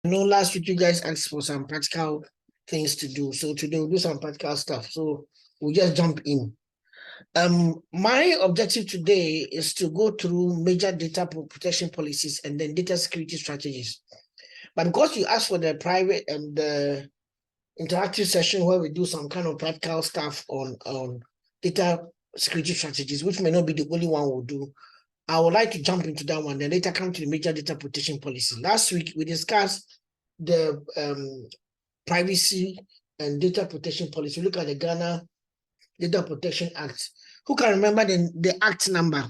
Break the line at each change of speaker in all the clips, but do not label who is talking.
know last week you guys asked for some practical things to do. So today we'll do some practical stuff. So we'll just jump in. My objective today is to go through major data protection policies and then data security strategies. But because you asked for the private and the interactive session where we do some kind of practical stuff on data security strategies, which may not be the only one we'll do, I would like to jump into that one, then later come to the major data protection policy. Last week, we discussed the privacy and data protection policy. Look at the Ghana Data Protection Act. Who can remember the act number?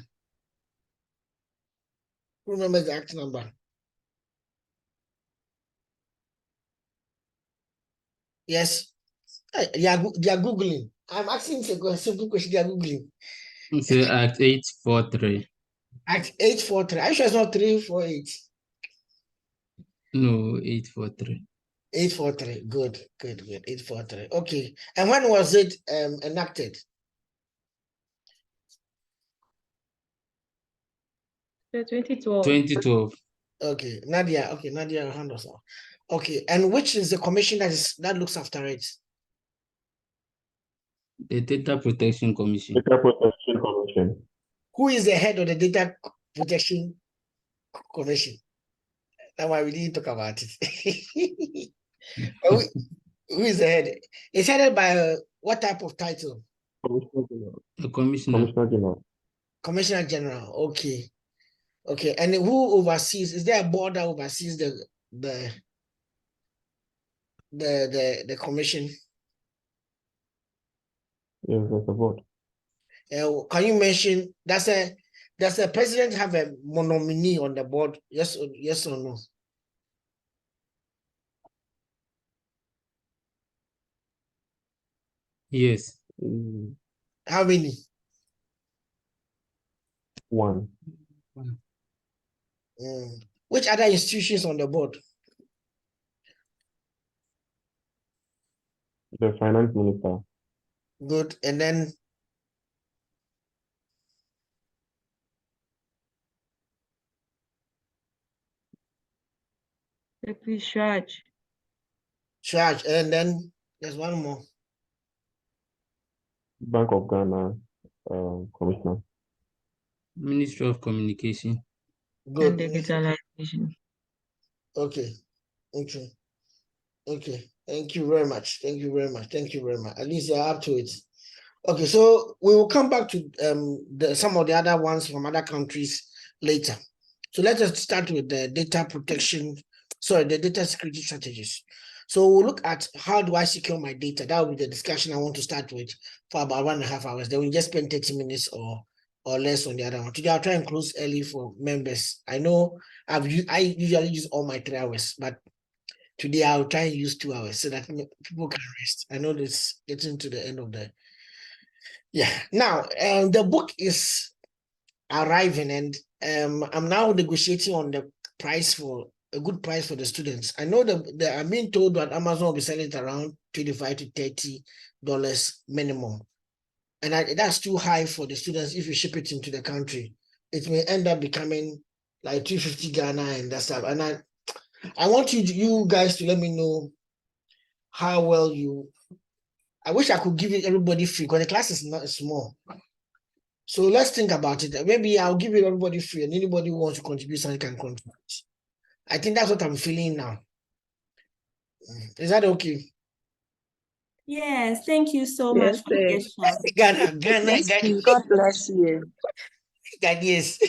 Who remembers the act number? Yes. They are Googling. I'm asking a simple question. They are Googling.
It's Act 843.
Act 843. Are you sure it's not 348?
No, 843.
843. Good. 843. Okay. And when was it enacted?
2012.
2012.
Okay, Nadia. Okay, Nadia, hand us up. Okay, and which is the commission that looks after it?
The Data Protection Commission.
Data Protection Commission.
Who is the head of the Data Protection Commission? That's why we didn't talk about it. Who is the head? It's headed by what type of title?
The Commissioner.
Commissioner General.
Commissioner General. Okay. Okay, and who oversees? Is there a board that oversees the commission?
Yes, there's a board.
Can you mention does the president have a nominee on the board? Yes or no?
Yes.
How many?
One.
Which other institutions on the board?
The finance minister.
Good. And then
Secretary Shraj.
Shraj. And then there's one more.
Bank of Ghana commissioner.
Ministry of Communication.
Good.
And digitalization.
Okay. Thank you very much. At least you're up to it. Okay, so we will come back to some of the other ones from other countries later. So let us start with the the data security strategies. So we'll look at how do I secure my data. That will be the discussion I want to start with for about 1.5 hours. Then we just spend 30 minutes or less on the other one. Today I'll try and close early for members. I know I usually use all my 3 hours, but today I'll try and use 2 hours so that people can rest. I know this getting to the end of the Now the book is arriving, and I'm now negotiating on the price for a good price for the students. I know that I'm being told that Amazon will be selling it around $25 to $30 minimum, and that's too high for the students. If you ship it into the country, it may end up becoming like 250 Ghana and that stuff. And I want you guys to let me know how well I wish I could give it everybody free because the class is not small. So let's think about it. Maybe I'll give it everybody free, and anybody who wants to contribute something can contribute. I think that's what I'm feeling now. Is that okay?
Yes, thank you so much for your shout.
Ghana.
God bless you.
Yes.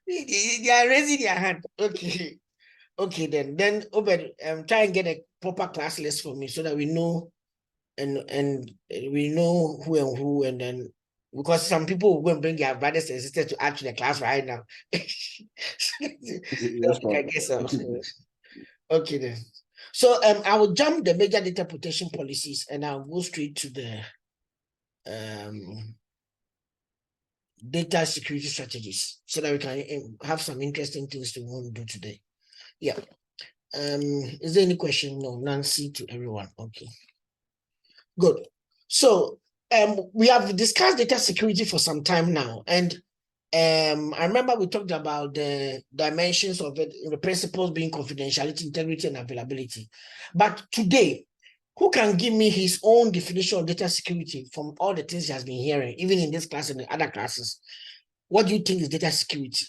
They are raising their hand. Okay, then Obed, try and get a proper class list for me so that we know and we know who and who, and then because some people will go and bring their brothers and sisters to add to the class right now. I guess so. Okay then. So I will jump the major data protection policies and I'll go straight to the data security strategies so that we can have some interesting things to want to do today. Yeah. Is there any question? No, Nancy to everyone. Okay. Good. So we have discussed data security for some time now, and I remember we talked about the dimensions of it, the principles being confidentiality, integrity, and availability. But today, who can give me his own definition of data security from all the things he has been hearing, even in this class and in other classes? What do you think is data security?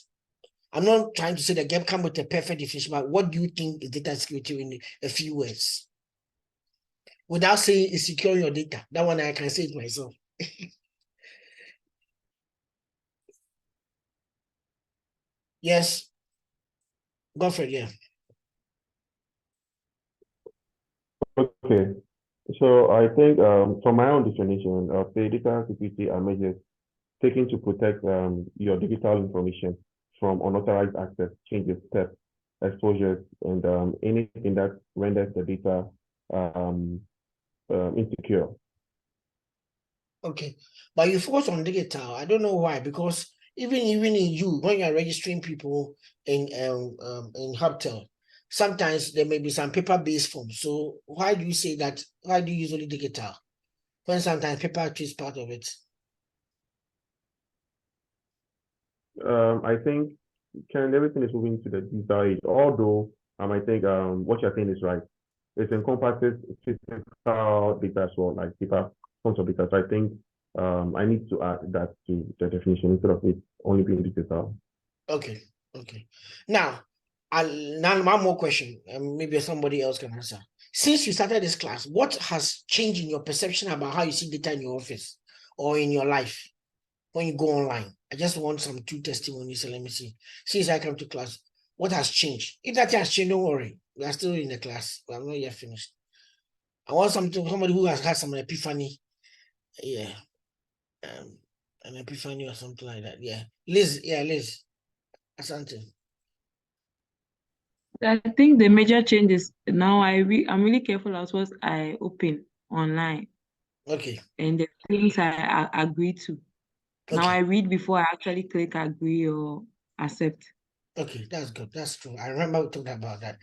I'm not trying to say that Gab come with a perfect definition, but what do you think is data security in a few words? Without saying it's securing your data. That one I can say it myself. Yes. Godfrey, yeah.
Okay. So I think from my own definition, say data security are measures taken to protect your digital information from unauthorized access, changes, theft, exposures, and anything that renders the data insecure.
Okay. But you focus on digital. I don't know why, because even in you, when you're registering people in Hubtel, sometimes there may be some paper-based forms. So why do you say that? Why do you usually digital? When sometimes paper is part of it.
I think everything is moving to the digital age, although I think what you're saying is right. It encompasses physical data as well, like paper forms of data. So I think I need to add that to the definition instead of it only being digital.
Okay. Okay. Now, now one more question, and maybe somebody else can answer. Since you started this class, what has changed in your perception about how you see data in your office or in your life when you go online? I just want some two testimonies. So let me see. Since I come to class, what has changed? If that has changed, don't worry. We are still in the class. We are not yet finished. I want somebody who has had some epiphany. Yeah. An epiphany or something like that. Yeah. Liz. Yeah, Liz. Asante.
I think the major change is now I'm really careful as what I open online
Okay.
and the things I agree to. Now
Okay.
I read before I actually click agree or accept.
Okay, that's good. That's true. I remember we talked about that.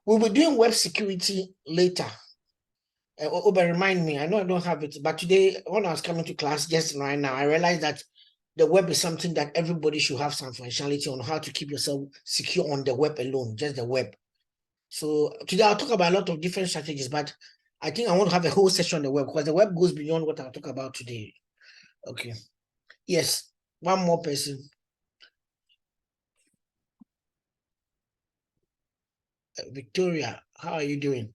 We'll be doing web security later. Oba, remind me. I know I don't have it, but today when I was coming to class just right now, I realized that the web is something that everybody should have some functionality on how to keep yourself secure on the web alone, just the web. So today I'll talk about a lot of different strategies, but I think I want to have a whole session on the web because the web goes beyond what I'll talk about today. Okay. Yes. One more person. Victoria, how are you doing?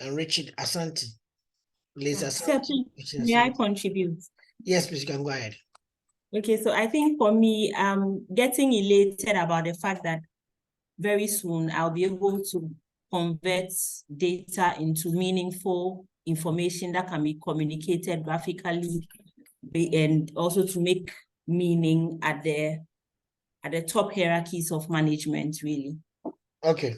And Richard Asante. Liz
So
Asante.
please, may I contribute?
Yes, please, you can go ahead.
Okay, so I think for me, I'm getting elated about the fact that very soon I'll be able to convert data into meaningful information that can be communicated graphically and also to make meaning at the top hierarchies of management, really.
Okay.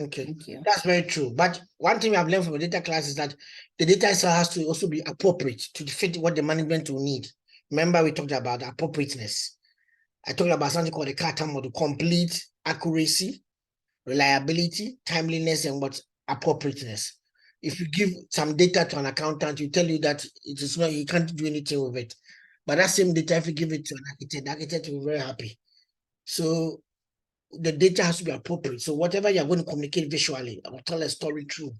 Okay.
Thank you.
That's very true. But one thing I've learned from the data class is that the data itself has to also be appropriate to fit what the management will need. Remember, we talked about appropriateness. I talked about something called the CATA model: complete, accuracy, reliability, timeliness, and what appropriateness. If you give some data to an accountant, you tell you that it is not, you can't do anything with it. But that same data, if you give it to an architect, the architect will be very happy. So the data has to be appropriate. So whatever you're going to communicate visually, or tell a story true.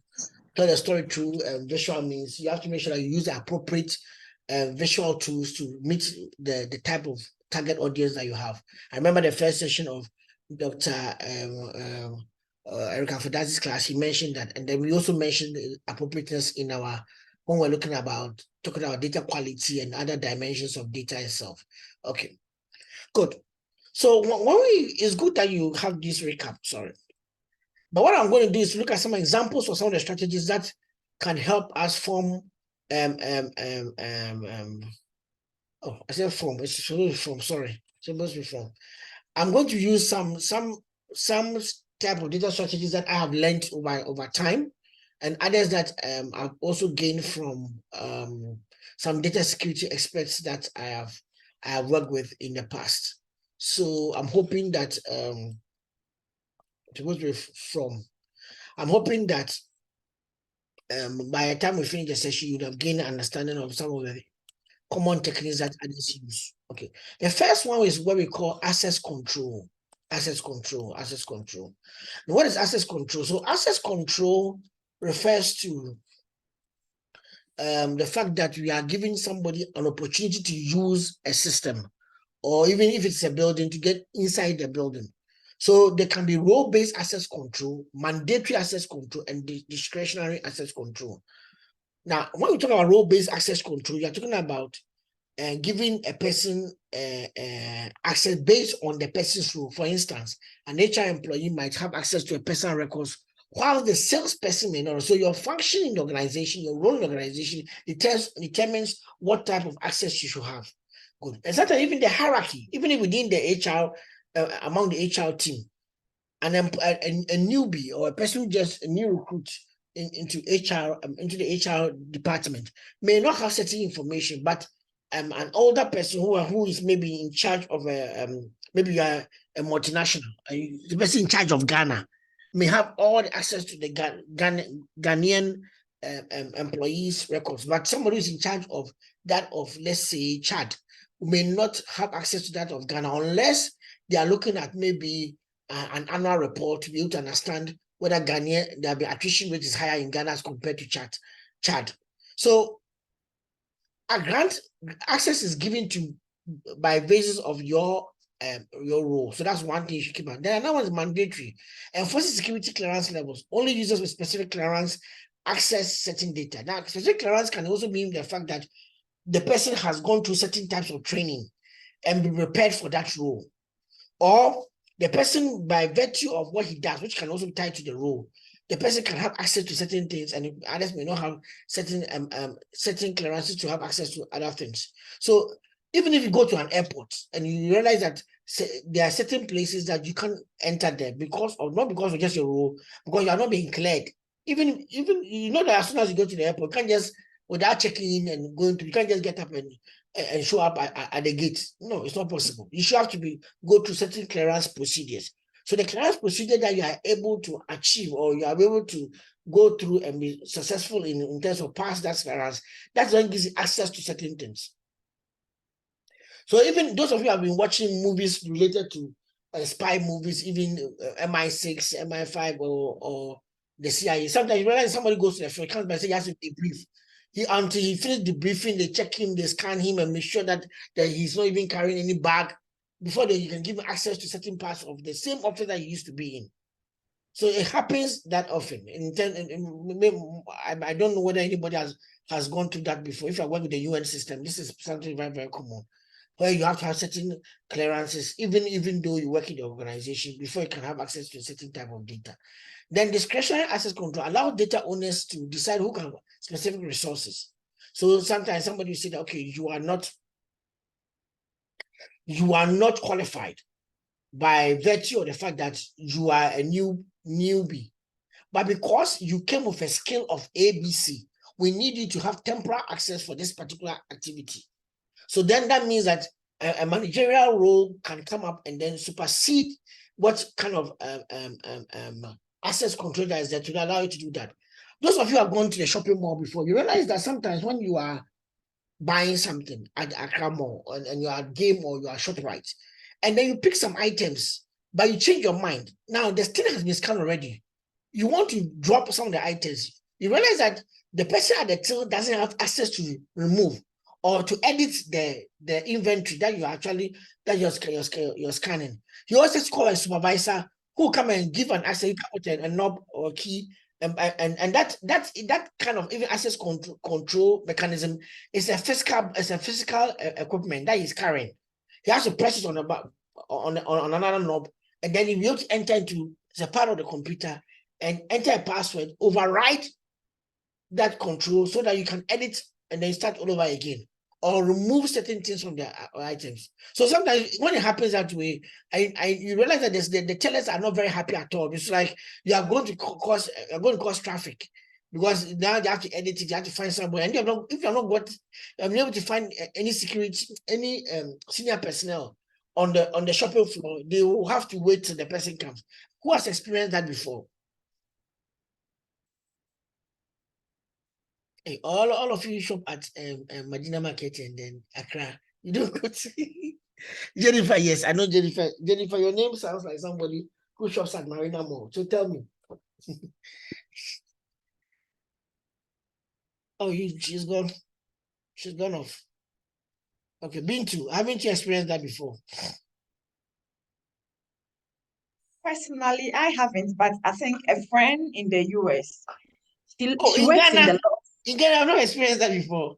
Tell a story true. Visual means you have to make sure that you use the appropriate visual tools to meet the type of target audience that you have. I remember the first session of Dr. Erica Fodazi's class. He mentioned that, and then we also mentioned the appropriateness in our when we're talking about data quality and other dimensions of data itself. Okay, good. So it's good that you have this recap, sorry. But what I'm going to do is look at some examples of some of the strategies that can help us form I said form, it's supposed to be form, sorry. It's supposed to be form. I'm going to use some type of data strategies that I have learned over time, and others that I've also gained from some data security experts that I have worked with in the past. So I'm hoping that I'm hoping that by the time we finish the session, you'd have gained an understanding of some of the common techniques that others use. Okay. The first one is what we call access control. Access control. Now, what is access control? So access control refers to the fact that we are giving somebody an opportunity to use a system, or even if it's a building, to get inside the building. So there can be role-based access control, mandatory access control, and discretionary access control. Now, when we talk about role-based access control, you're talking about giving a person access based on the person's role. For instance, an HR employee might have access to a personal records, while the salesperson may not. So your function in the organization, your role in the organization, determines what type of access you should have. Good. And sometimes even the hierarchy, even within the HR, among the HR team, a newbie or a person who just a new recruit into HR, into the HR department, may not have certain information, but an older person who is maybe in charge of maybe you are a multinational, the person in charge of Ghana may have all the access to the Ghanaian employees' records, but somebody who's in charge of that of, let's say, Chad, may not have access to that of Ghana unless they are looking at maybe an annual report to be able to understand whether the attrition rate is higher in Ghana as compared to Chad. So a grant access is given to by basis of your role. So that's one thing you should keep on. Then another one is mandatory. Enforcing security clearance levels. Only users with specific clearance access certain data. Now, specific clearance can also mean the fact that the person has gone through certain types of training and be prepared for that role. Or the person, by virtue of what he does, which can also be tied to the role, the person can have access to certain things, and others may not have certain clearances to have access to other things. So even if you go to an airport and you realize that there are certain places that you can't enter there not because of just your role, because you are not being cleared. Even you know that as soon as you go to the airport, you can't just, without checking in and going to, you can't just get up and show up at the gate. No, it's not possible. You should have to go through certain clearance procedures. So the clearance procedure that you are able to achieve, or you are able to go through and be successful in terms of pass that clearance, that's when it gives you access to certain things. So even those of you who have been watching movies related to spy movies, even MI6, MI5, or the CIA, sometimes you realize somebody goes to the field, comes by and says he has to debrief. Until he finishes the briefing, they check him, they scan him, and make sure that he's not even carrying any bag before you can give him access to certain parts of the same office that he used to be in. So it happens that often. I don't know whether anybody has gone through that before. If I work with the UN system, this is something very, very common, where you have to have certain clearances, even though you work in the organization, before you can have access to a certain type of data. Then discretionary access control allows data owners to decide who can have specific resources. So sometimes somebody will say that, okay, you are not qualified by virtue of the fact that you are a newbie. But because you came with a skill of ABC, we need you to have temporal access for this particular activity. So then that means that a managerial role can come up and then supersede what kind of access control that is there to allow you to do that. Those of you who have gone to the shopping mall before, you realize that sometimes when you are buying something at Accra Mall and you are at Game or you are ShopRite, and then you pick some items, but you change your mind. Now the thing has been scanned already. You want to drop some of the items. You realize that the person at the till doesn't have access to remove or to edit the inventory that you're scanning. You also call a supervisor who come and give an access, a knob or key, and that kind of even access control mechanism is a physical equipment that he's carrying. He has to press it on another knob, and then he'll be able to enter into the part of the computer and enter a password, override that control so that you can edit and then start all over again, or remove certain things from the items. So sometimes when it happens that way, you realize that the tellers are not very happy at all. It's like you are going to cause traffic, because now they have to edit it, you have to find somebody, and if you're not able to find any senior personnel on the shopping floor, they will have to wait till the person comes. Who has experienced that before? Hey, all of you shop at Medina Market and then Accra. You don't go to Jennifer. Yes, I know Jennifer. Jennifer, your name sounds like somebody who shops at Marina Mall. So tell me. Oh, she's gone. She's gone off. Okay, Bintu, haven't you experienced that before?
Personally, I haven't, but I think a friend in the US, she
in
works in
Ghana?
the law.
In Ghana, I've not experienced that before.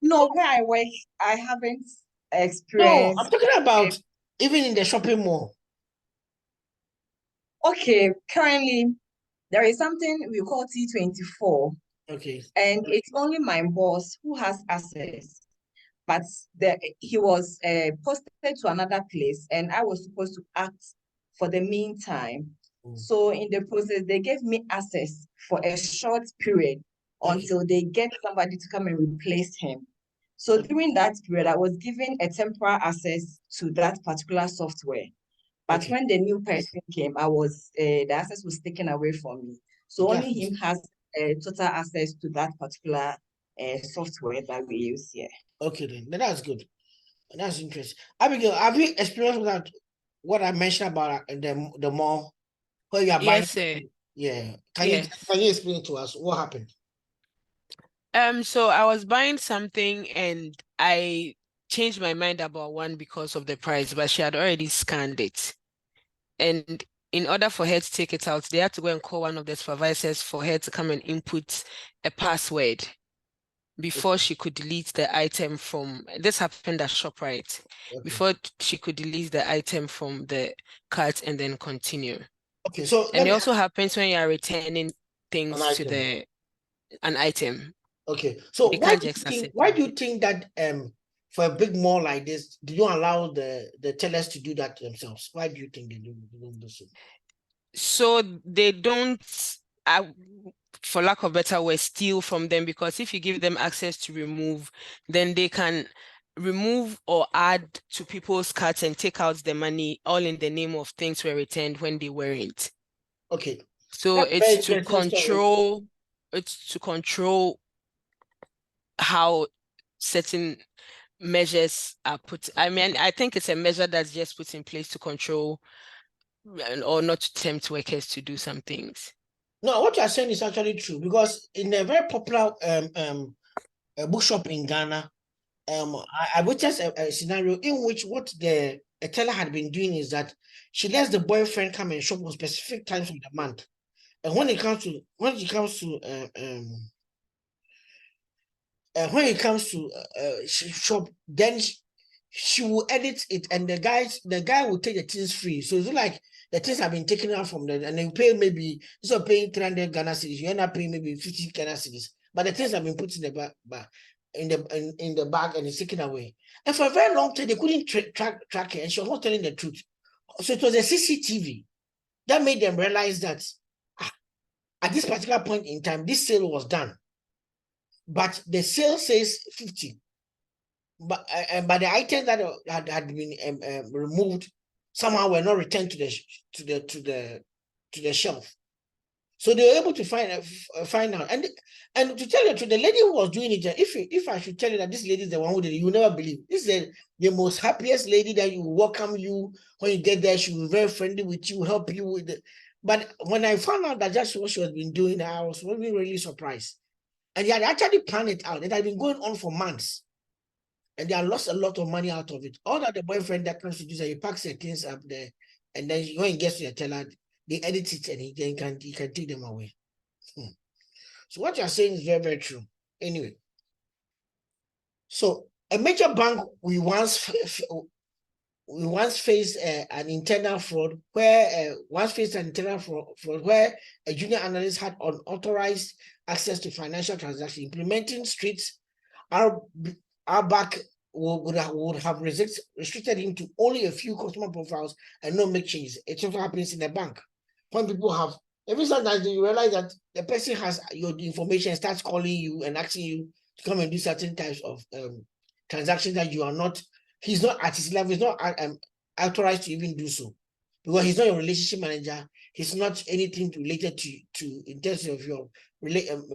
No, where I work, I haven't
No, I'm
experienced.
talking about even in the shopping mall.
Okay, currently, there is something we call T24,
Okay.
and it's only my boss who has access. But he was posted to another place, and I was supposed to act for the meantime. So in the process, they gave me access for a short period until they get somebody to come and replace him. So during that period, I was given a temporary access to that particular software. But when the new person came, the access was taken away from me. So only him has total access to that particular software that we use here.
Okay, then that's good. That's interesting. Abigail, have you experienced that? What I mentioned about the mall where you are buying?
Yes, sir.
Yeah. Can you explain to us what happened?
So I was buying something and I changed my mind about one because of the price, but she had already scanned it. And in order for her to take it out, they had to go and call one of the supervisors for her to come and input a password before she could delete the item from, this happened at ShopRite, before she could delete the item from the cart and then continue.
Okay, so
and it also happens when you are returning things to an item.
Okay, so why do you think that for a big mall like this, do you allow the tellers to do that themselves? Why do you think they don't do so?
So they don't, for lack of better word, steal from them, because if you give them access to remove, then they can remove or add to people's carts and take out the money, all in the name of things were returned when they weren't.
Okay.
So it's to control, how certain measures are put. I mean, I think it's a measure that's just put in place to control or not to tempt workers to do some things.
No, what you are saying is actually true, because in a very popular bookshop in Ghana, I witnessed a scenario in which what the teller had been doing is that she lets the boyfriend come and shop on specific times of the month, and when it comes to shop, then she will edit it, and the guy will take the things free. So it's like the things have been taken out from them, and then you pay maybe, instead of paying 300 Ghana cedis, you end up paying maybe 50 Ghana cedis. But the things have been put in the bag, in the bag, and it's taken away. And for a very long time, they couldn't track it, and she was not telling the truth. So it was a CCTV that made them realize that at this particular point in time, this sale was done. But the sale says 50. But the items that had been removed somehow were not returned to the shelf. So they were able to find out. And to tell you the truth, the lady who was doing it, if I should tell you that this lady is the one who did it, you will never believe. This is the most happiest lady that will welcome you when you get there. She will be very friendly with you, help you with it. But when I found out that that's what she has been doing, I was really surprised. And they had actually planned it out. It had been going on for months. And they had lost a lot of money out of it. All that the boyfriend that comes to do is he packs the things up there, and then when he gets to the teller, they edit it, and he can take them away. So what you're saying is very, very true. Anyway, so a major bank we once faced an internal fraud where where a junior analyst had unauthorized access to financial transactions. Implementing streets, our back would have restricted him to only a few customer profiles and not make changes. It also happens in a bank. When people have, every sometimes you realize that the person has your information, starts calling you and asking you to come and do certain types of transactions that you are not, he's not at his level, he's not authorized to even do so, because he's not your relationship manager, He's not anything related to in terms of your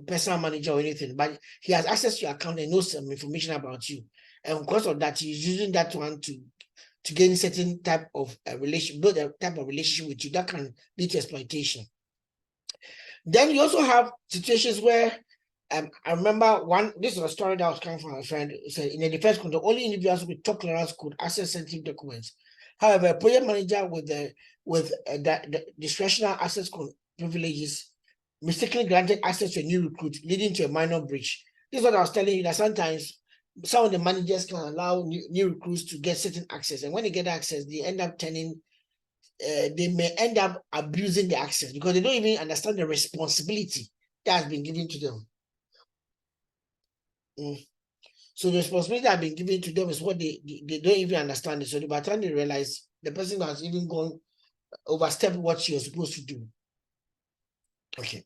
personal manager or anything, but he has access to your account and knows some information about you. And because of that, he's using that one to gain certain type of build a type of relationship with you that can lead to exploitation. Then you also have situations where I remember this is a story that was coming from a friend. It said in the defense control, only individuals with top clearance could access sensitive documents. However, a project manager with the discretionary access privileges mistakenly granted access to a new recruit, leading to a minor breach. This is what I was telling you, that sometimes some of the managers can allow new recruits to get certain access, and when they get access, they end up they may end up abusing the access because they don't even understand the responsibility that has been given to them. So the responsibility that has been given to them is what they don't even understand it. So by the time they realize, the person has even gone overstepped what she was supposed to do. Okay.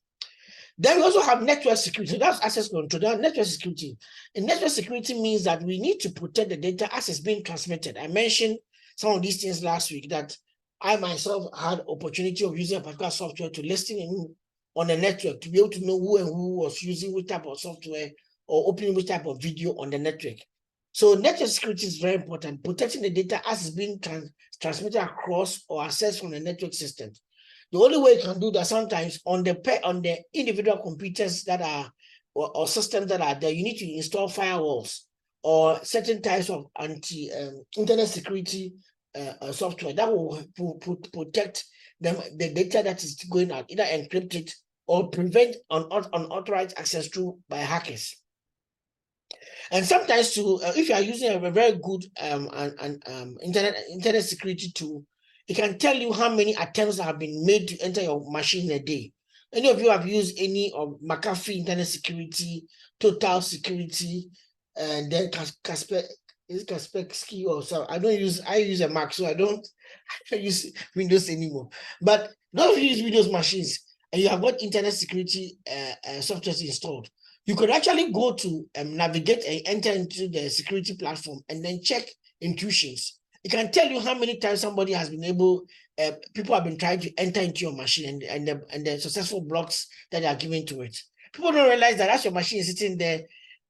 Then we also have network security. So that's access control. That's network security. And network security means that we need to protect the data as it's being transmitted. I mentioned some of these things last week, that I myself had opportunity of using a particular software to listen in on a network to be able to know who and who was using which type of software or opening which type of video on the network. So network security is very important, protecting the data as it's being transmitted across or accessed from the network system. The only way you can do that sometimes on the individual computers that are or systems that are there, you need to install firewalls or certain types of internet security software that will protect the data that is going out, either encrypt it or prevent unauthorized access through by hackers. And sometimes too, if you are using a very good internet security tool, it can tell you how many attempts have been made to enter your machine in a day. Any of you have used any of McAfee Internet Security, Total Security, and then Kaspersky or so. I use a Mac, so I don't use Windows anymore. But those of you use Windows machines and you have got internet security software installed, you could actually go to navigate and enter into the security platform and then check intrusions. It can tell you how many times somebody has been people have been trying to enter into your machine and the successful blocks that are given to it. People don't realize that as your machine is sitting there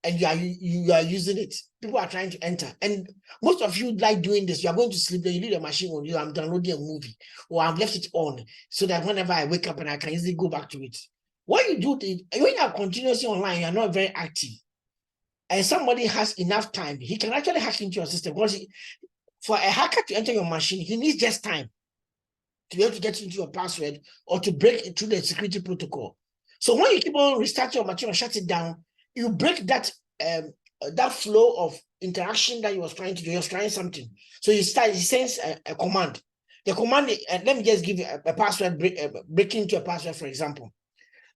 and you are using it, people are trying to enter. And most of you like doing this. You are going to sleep, then you leave the machine on you. I'm downloading a movie or I've left it on so that whenever I wake up and I can easily go back to it. What you do, when you are continuously online, you are not very active. And somebody has enough time, he can actually hack into your system. Because for a hacker to enter your machine, he needs just time to be able to get into your password or to break into the security protocol. So when you keep on restarting your machine or shut it down, you break that flow of interaction that you was trying to do. You're trying something. So he sends a command. The command, let me just give you a password, breaking into a password, for example.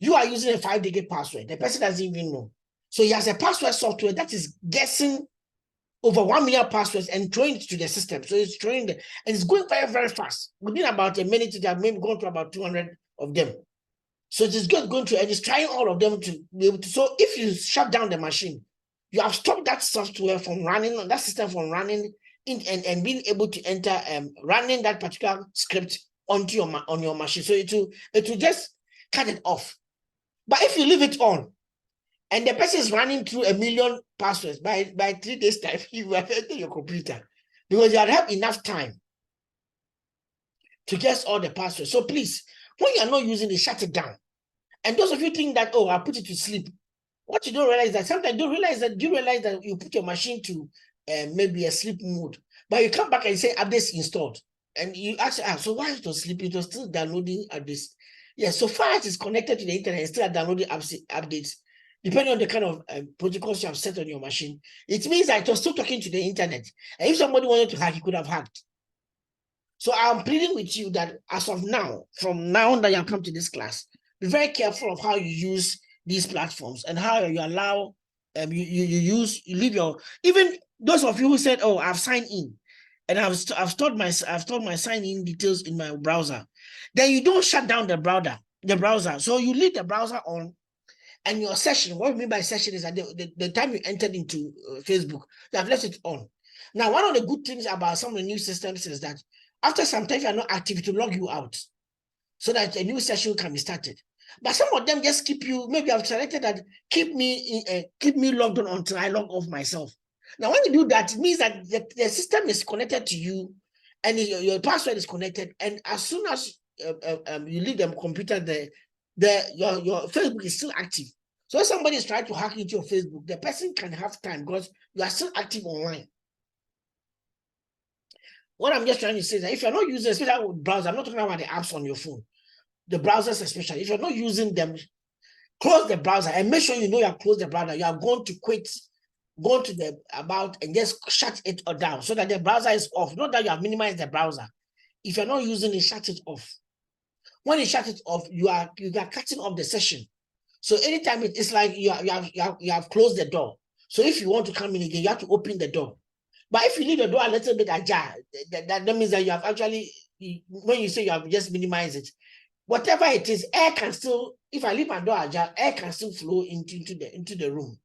You are using a 5-digit password. The person doesn't even know. So he has a password software that is guessing over 1 million passwords and throwing it to the system. So it's throwing and it's going very, very fast. Within about a minute, they have maybe gone through about 200 of them. So it's just going through and it's trying all of them to be able to. So if you shut down the machine, you have stopped that software from running, that system from running and being able to enter running that particular script on your machine. So it will just cut it off. But if you leave it on, and the person is running through 1 million passwords, by 3 days' time, you will enter your computer because you have enough time to guess all the passwords. So please, when you are not using it, shut it down. And those of you think that, oh, I'll put it to sleep. What you don't realize that sometimes you realize that you put your machine to maybe a sleep mode, but you come back and say updates installed. And you actually ask, so why is it sleeping? It was still downloading updates. Yes, so far as it's connected to the internet, it's still downloading updates. Depending on the kind of protocols you have set on your machine, it means that it was still talking to the internet. And if somebody wanted to hack, he could have hacked. So I'm pleading with you that as of now, from now that you have come to this class, be very careful of how you use these platforms and how you allow you leave your, even those of you who said, oh, I've signed in and I've stored my sign-in details in my browser. Then you don't shut down the browser. So you leave the browser on. And your session, what we mean by session is that the time you entered into Facebook, you have left it on. Now, one of the good things about some of the new systems is that after some time, if you are not active, it will log you out. so that a new session can be started. But some of them just keep you, maybe I've selected that keep me logged on until I log off myself. Now, when you do that, it means that the system is connected to you and your password is connected. And as soon as you leave the computer, your Facebook is still active. So if somebody is trying to hack into your Facebook, the person can have time because you are still active online. What I'm just trying to say is that if you're not using, especially with browser, I'm not talking about the apps on your phone, the browsers especially, if you're not using them, close the browser and make sure you know you have closed the browser. You are going to quit, go to the about and just shut it down so that the browser is off. Not that you have minimized the browser. If you're not using it, shut it off. When you shut it off, you are cutting off the session. So anytime it's like you have closed the door. So if you want to come in again, you have to open the door. But if you leave the door a little bit ajar, that means that you have actually, when you say you have just minimized it, whatever it is, air can still, if I leave my door ajar, air can still flow into the room.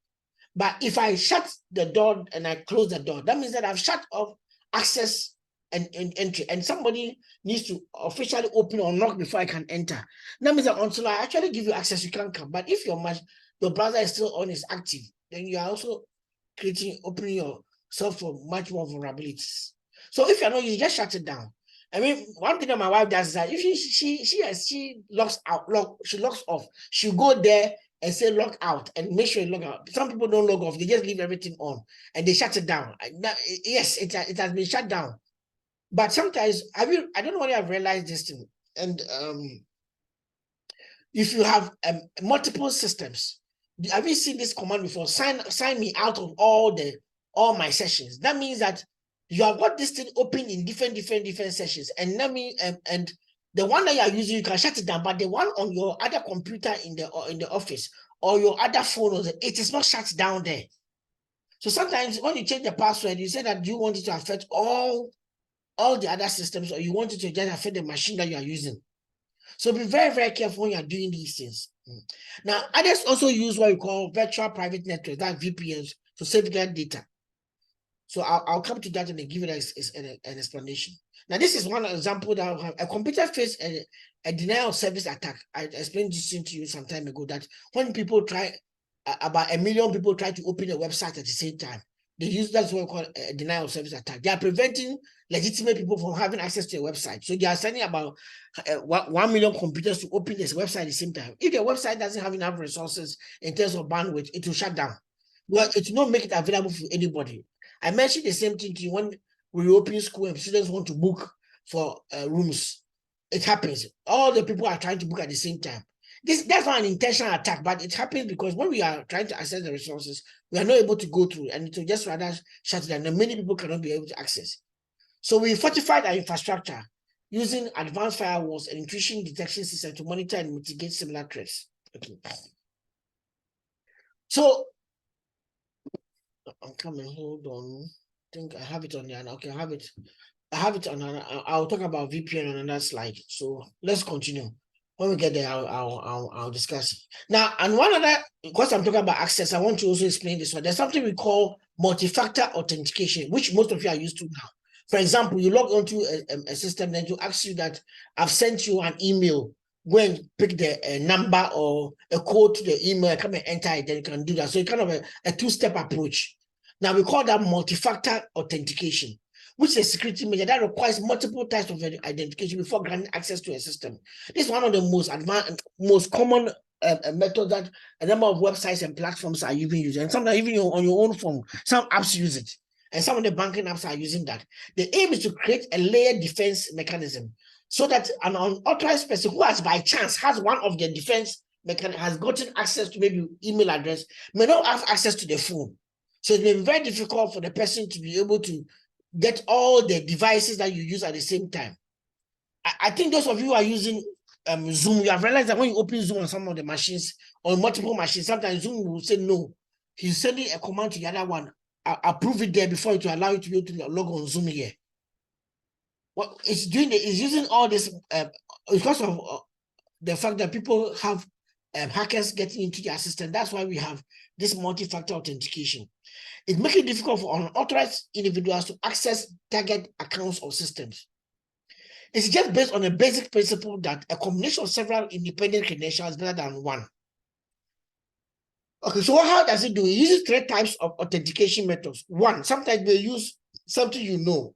But if I shut the door and I close the door, that means that I've shut off access and entry, and somebody needs to officially open or knock before I can enter. That means that until I actually give you access, you can't come. But if your browser is still on, is active, then you are also opening yourself for much more vulnerabilities. So if you're not, you just shut it down. I mean, one thing that my wife does is that if she logs off, she'll go there and say log out and make sure you log out. Some people don't log off, they just leave everything on and they shut it down. Yes, it has been shut down. But sometimes, I don't know whether I've realized this thing. And if you have multiple systems, have you seen this command before? Sign me out of all my sessions. That means that you have got this thing open in different sessions. And that means, and the one that you are using, you can shut it down. But the one on your other computer in the office or your other phone, it is not shut down there. So sometimes when you change the password, you say that you want it to affect all the other systems, or you want it to just affect the machine that you are using. So be very, very careful when you are doing these things. Now, others also use what we call virtual private networks, that's VPNs, to safeguard data. So I'll come to that and give it an explanation. Now, this is one example that I'll have. A computer faced a denial of service attack. I explained this to you some time ago, that when people about 1 million people try to open a website at the same time, that's what we call a denial of service attack. They are preventing legitimate people from having access to a website. So they are sending about 1 million computers to open this website at the same time. If the website doesn't have enough resources in terms of bandwidth, it will shut down. Well, it will not make it available for anybody. I mentioned the same thing to you when we open school and students want to book for rooms. It happens. All the people are trying to book at the same time. That's not an intentional attack, but it happens because when we are trying to access the resources, we are not able to go through, and it will just rather shut down, and many people cannot be able to access. So we fortified our infrastructure using advanced firewalls and intrusion detection system to monitor and mitigate similar threats. Okay. So I'm coming, hold on. I think I have it on there. Okay, I have it on. I'll talk about VPN on another slide. So let's continue. When we get there, I'll discuss it. Now, and one other, because I'm talking about access, I want to also explain this one. There's something we call multi-factor authentication, which most of you are used to now. For example, you log onto a system, then to ask you that I've sent you an email. Go and pick the number or a code to the email, come and enter it, then you can do that. So it's kind of a two-step approach. Now, we call that multi-factor authentication, which is a security measure that requires multiple types of identification before granting access to a system. This is one of the most advanced, most common method that a number of websites and platforms are even using. And sometimes even on your own phone, some apps use it. And some of the banking apps are using that. The aim is to create a layered defense mechanism so that an unauthorized person who has by chance has one of the defense mechanism, has gotten access to maybe email address, may not have access to the phone. So it may be very difficult for the person to be able to get all the devices that you use at the same time. I think those of you who are using Zoom, you have realized that when you open Zoom on some of the machines, on multiple machines, sometimes Zoom will say no. He's sending a command to the other one. Approve it there before it will allow you to be able to log on Zoom here. What it's doing, it's using all this because of the fact that people have hackers getting into their system. That's why we have this multi-factor authentication. It makes it difficult for unauthorized individuals to access target accounts or systems. It's just based on a basic principle that a combination of several independent credentials is better than one. Okay, so how does it do? It uses 3 types of authentication methods. One, sometimes they use something you know.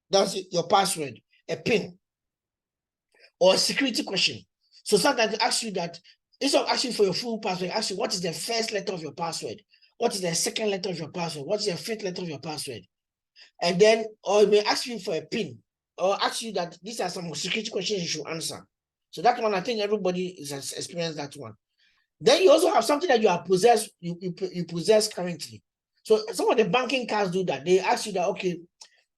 That's your password, a PIN, or a security question. So sometimes they ask you that, instead of asking for your full password, ask you what is the first letter of your password? What is the second letter of your password? What is the fifth letter of your password? And then, or it may ask you for a PIN, or ask you that these are some security questions you should answer. So that one, I think everybody has experienced that one. Then you also have something that you are possessed, you possess currently. So some of the banking cards do that. They ask you that, okay,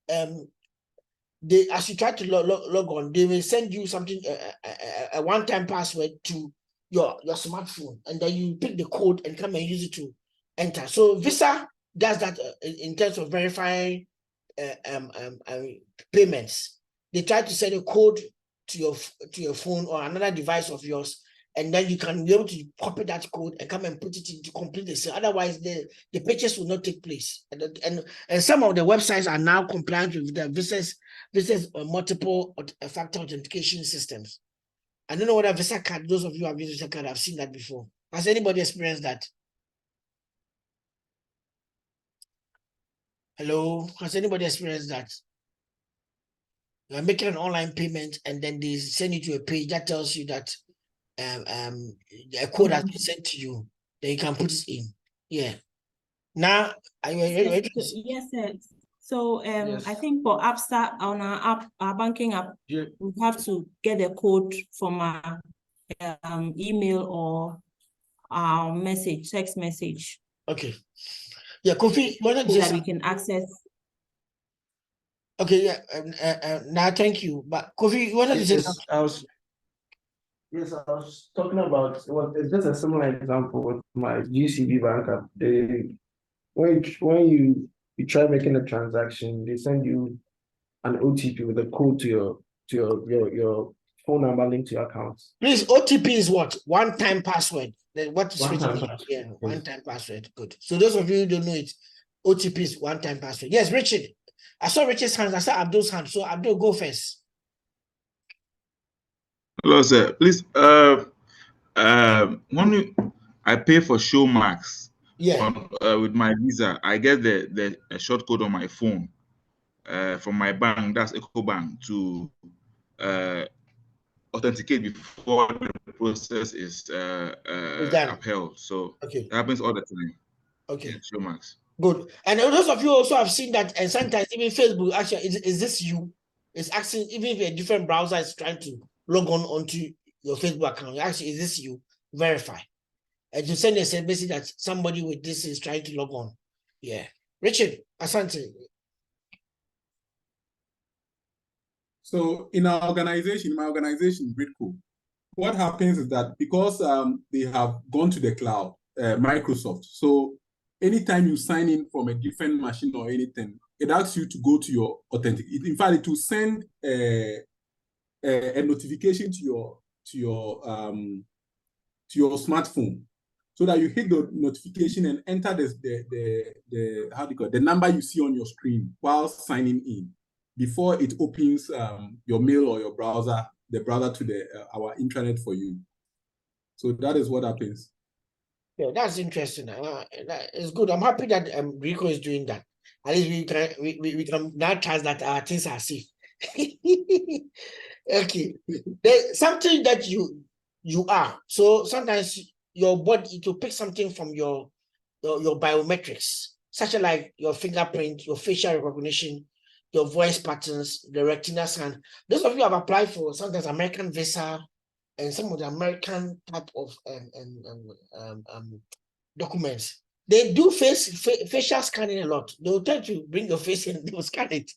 they, as you try to log on, they will send you something, a one-time password to your smartphone, and then you pick the code and come and use it to enter. So Visa does that in terms of verifying payments. They try to send a code to your phone or another device of yours, and then you can be able to copy that code and come and put it in to complete the sale. Otherwise, the purchase will not take place. And some of the websites are now compliant with the Visa's multiple factor authentication systems. I don't know what a Visa card, those of you who have used Visa card, have seen that before. Has anybody experienced that? Hello, has anybody experienced that? You are making an online payment and then they send you to a page that tells you that a code has been sent to you, then you can put it in. Yeah. Now, are you ready?
Yes, sir. So
Yes.
I think for Absa on our app, our banking app,
Yeah.
we have to get a code from our email or our text message.
Okay. Yeah, Kofi, what did
So
you
that
say?
we can access.
Okay, yeah. Now, thank you. But Kofi, what did you say?
Yes, I was talking about, well, it's just a similar example with my GCB bank app. When you try making a transaction, they send you an OTP with a code to your phone number linked to your account.
Please, OTP is what? One-time password. Then what is
One-time
written here?
password,
Yeah,
yes.
one-time password. Good. So those of you who don't know it, OTP is one-time password. Yes, Richard. I saw Richard's hands. I saw Abdul's hands. So Abdul, go first.
Hello, sir. Please, when I pay for Showmax with my Visa, I get the short code on my phone from my bank, that's EcoBank, to authenticate before the process is upheld. So
okay,
that happens all the time.
Okay,
yeah, Showmax.
Good. And those of you also have seen that, and sometimes even Facebook actually is this you? It's asking, even if a different browser is trying to log on onto your Facebook account, actually, is this you? Verify. And you send a message that somebody with this is trying to log on. Yeah. Richard, Asante.
So in our organization, my organization, Britco, what happens is that because they have gone to the cloud, Microsoft, so anytime you sign in from a different machine or anything, it asks you to go to your authentic. In fact, it will send a notification to your smartphone, so that you hit the notification and enter the how do you call it, the number you see on your screen while signing in, before it opens your mail or your browser, the browser to our intranet for you. So that is what happens.
Yeah, that's interesting. It's good. I'm happy that Rico is doing that. At least we can now trust that our things are safe. Okay. There's something that you are. So sometimes your body, to pick something from your biometrics, such as like your fingerprint, your facial recognition, your voice patterns, the retina scan. Those of you have applied for sometimes American Visa and some of the American type of documents. They do facial scanning a lot. They'll try to bring your face in, they'll scan it,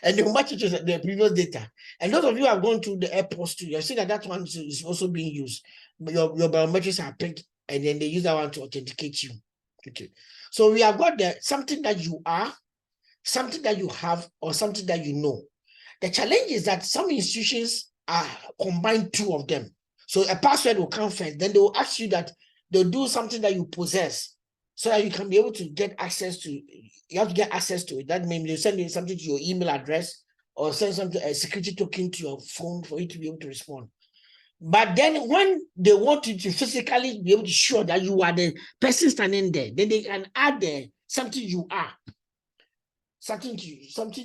and they'll match it to the previous data. And those of you who have gone to the airports too, you've seen that one is also being used. Your biometrics are picked, and then they use that one to authenticate you. Okay. So we have got something that you are, something that you have, or something that you know. The challenge is that some institutions are combined two of them. So a password will come first, then they will ask you that they'll do something that you possess, so that you can be able to get access to, you have to get access to it. That means they'll send you something to your email address or send something, a security token to your phone for you to be able to respond. But then when they want you to physically be able to show that you are the person standing there, then they can add there something you are. Something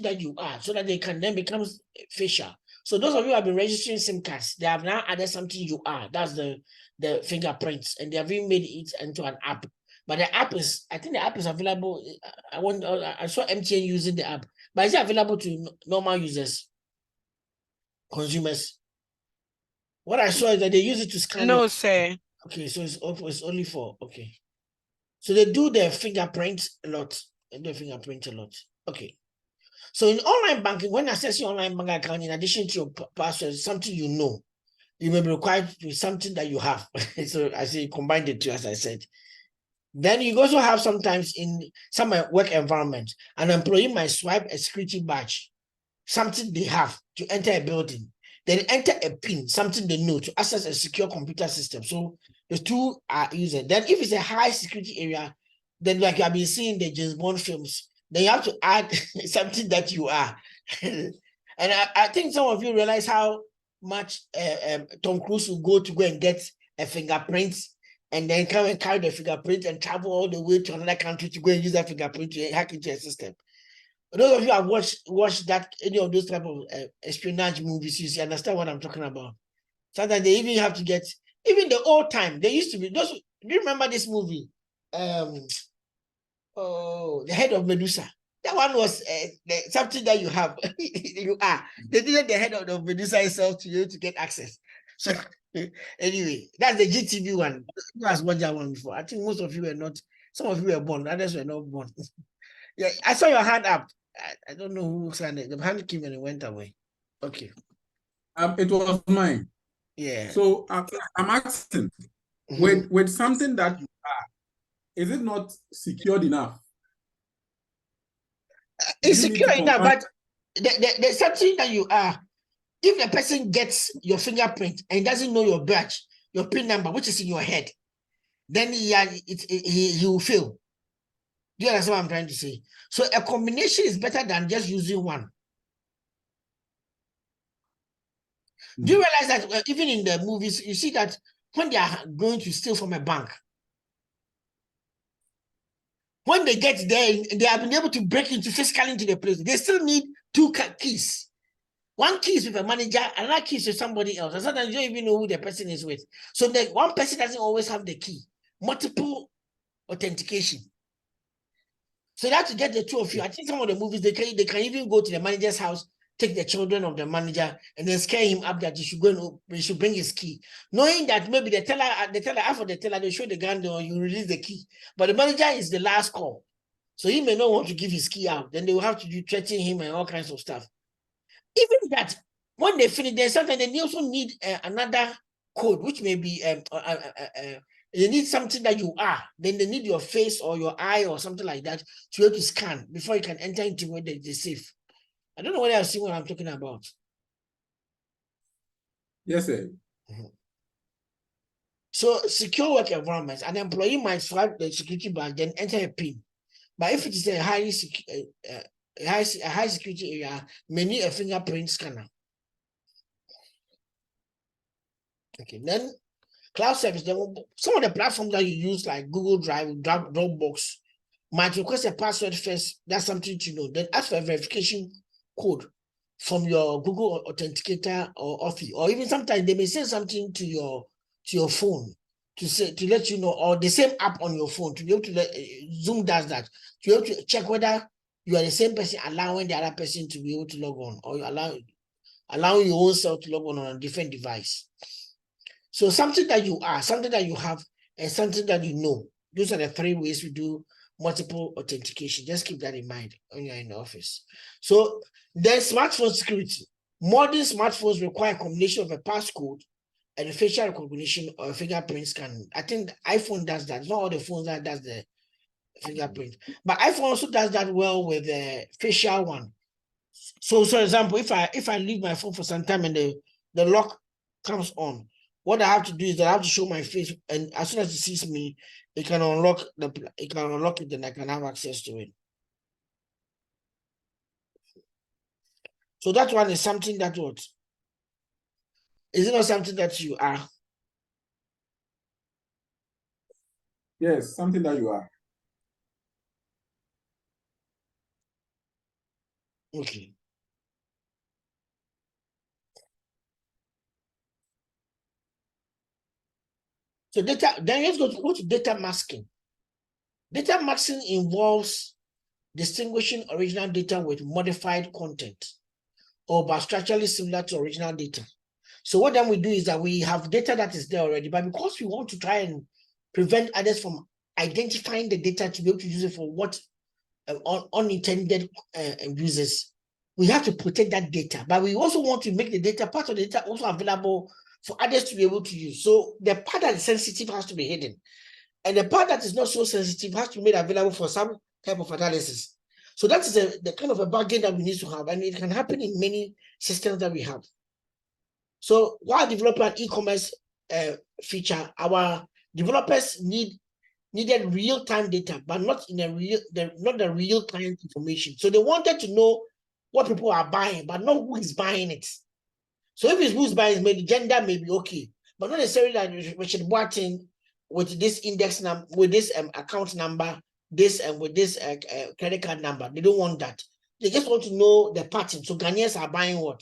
that you are, so that they can then become facial. So those of you who have been registering SIM cards, they have now added something you are. That's the fingerprints, and they have even made it into an app. But the app is, I think the app is available. I saw MTN using the app, but is it available to normal users, consumers? What I saw is that they use it to scan.
No, sir.
Okay, so it's only for, okay. So they do their fingerprints a lot. Okay. So in online banking, when accessing online bank account, in addition to your password, something you know, you may be required to something that you have. So I say combine the two, as I said. Then you also have sometimes in some work environment, an employee might swipe a security badge, something they have to enter a building, then enter a PIN, something they know to access a secure computer system. So the two are used. Then if it's a high security area, then like you have been seeing the James Bond films, then you have to add something that you are. And I think some of you realize how much Tom Cruise will go and get a fingerprint and then come and carry the fingerprint and travel all the way to another country to go and use that fingerprint to hack into a system. Those of you who have watched that, any of those type of espionage movies, you understand what I'm talking about. Sometimes they even have to get, even the old time, they used to be, those, do you remember this movie? The Head of Medusa. That one was something that you have. You are. They did the head of the Medusa itself to you to get access. So anyway, that's the GTV one. You guys watched that one before. I think most of you were not, some of you were born, others were not born. Yeah, I saw your hand up. I don't know who signed it. The hand came and it went away. Okay.
It was mine.
Yeah.
So I'm asking, with something that you are, is it not secured enough?
It's secure enough, but there's something that you are. If the person gets your fingerprint and doesn't know your badge, your PIN number, which is in your head, then he will fail. Do you understand what I'm trying to say? So a combination is better than just using one. Do you realize that even in the movies, you see that when they are going to steal from a bank, when they get there, they have been able to break physically into the place. They still need two keys. One key is with a manager, another key is with somebody else. And sometimes you don't even know who the person is with. So the one person doesn't always have the key. Multiple authentication. So that to get the two of you, I think some of the movies, they can even go to the manager's house, take the children of the manager, and then scare him up that he should bring his key. Knowing that maybe the teller, after the teller, they show the gun or you release the key. But the manager is the last call. So he may not want to give his key out. Then they will have to threaten him and all kinds of stuff. Even that, when they finish, there's something they also need another code, which may be you need something that you are. Then they need your face or your eye or something like that to be able to scan before you can enter into where they're safe. I don't know whether I've seen what I'm talking about.
Yes, sir.
So secure work environments, an employee might swipe the security badge, then enter a PIN. But if it is a high security area, may need a fingerprint scanner. Okay, then cloud service. Some of the platforms that you use, like Google Drive, Dropbox, might request a password first. That's something to know. Then ask for a verification code from your Google Authenticator or Authy, or even sometimes they may send something to your phone to let you know, or the same app on your phone to be able to Zoom does that to be able to check whether you are the same person, allowing the other person to be able to log on, or you allowing your own self to log on a different device. So something that you are, something that you have, and something that you know. Those are the three ways we do multiple authentication. Just keep that in mind when you're in the office. So then smartphone security. Modern smartphones require a combination of a passcode and a facial recognition or a fingerprint scan. I think the iPhone does that. It's not all the phones that does the fingerprint. But iPhone also does that well with the facial one. So for example, if I leave my phone for some time and the lock comes on, what I have to do is that I have to show my face, and as soon as it sees me, it can unlock it, and I can have access to it. So that one is something that what? Is it not something that you are?
Yes, something that you are.
Okay. So data, then let's go to data masking. Data masking involves distinguishing original data with modified content or by structurally similar to original data. So what then we do is that we have data that is there already, but because we want to try and prevent others from identifying the data to be able to use it for what unintended uses, we have to protect that data. But we also want to make the data, part of the data also available for others to be able to use. So the part that is sensitive has to be hidden. And the part that is not so sensitive has to be made available for some type of analysis. So that is the kind of a bargain that we need to have. And it can happen in many systems that we have. So while developing an e-commerce feature, our developers needed real-time data, but not the real-time information. So they wanted to know what people are buying, but not who is buying it. So if it's who's buying, maybe gender may be okay, but not necessarily that Richard Boateng with this index number, with this account number, this and with this credit card number. They don't want that. They just want to know the pattern. So Ghanaians are buying what?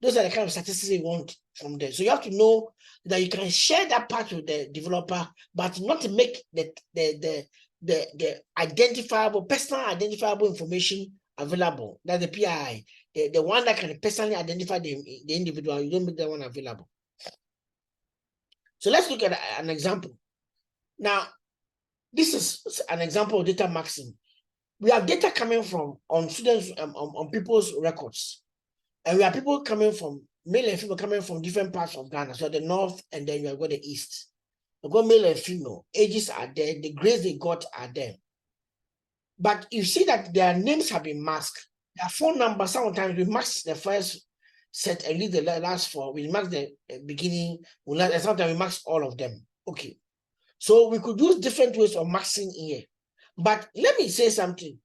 Those are the kind of statistics they want from there. So you have to know that you can share that part with the developer, but not to make the identifiable, personal identifiable information available. That's the PII. The one that can personally identify the individual, you don't make that one available. So let's look at an example. Now, this is an example of data maxing. We have data coming from on students on people's records. And we have people coming from, male and female coming from different parts of Ghana. So the north, and then you have got the east. You got male and female, ages are there, the grades they got are there. But you see that their names have been masked. Their phone number, sometimes we mask the first set and leave the last four. We mask the beginning, and sometimes we mask all of them. Okay. So we could use different ways of masking here. But let me say something.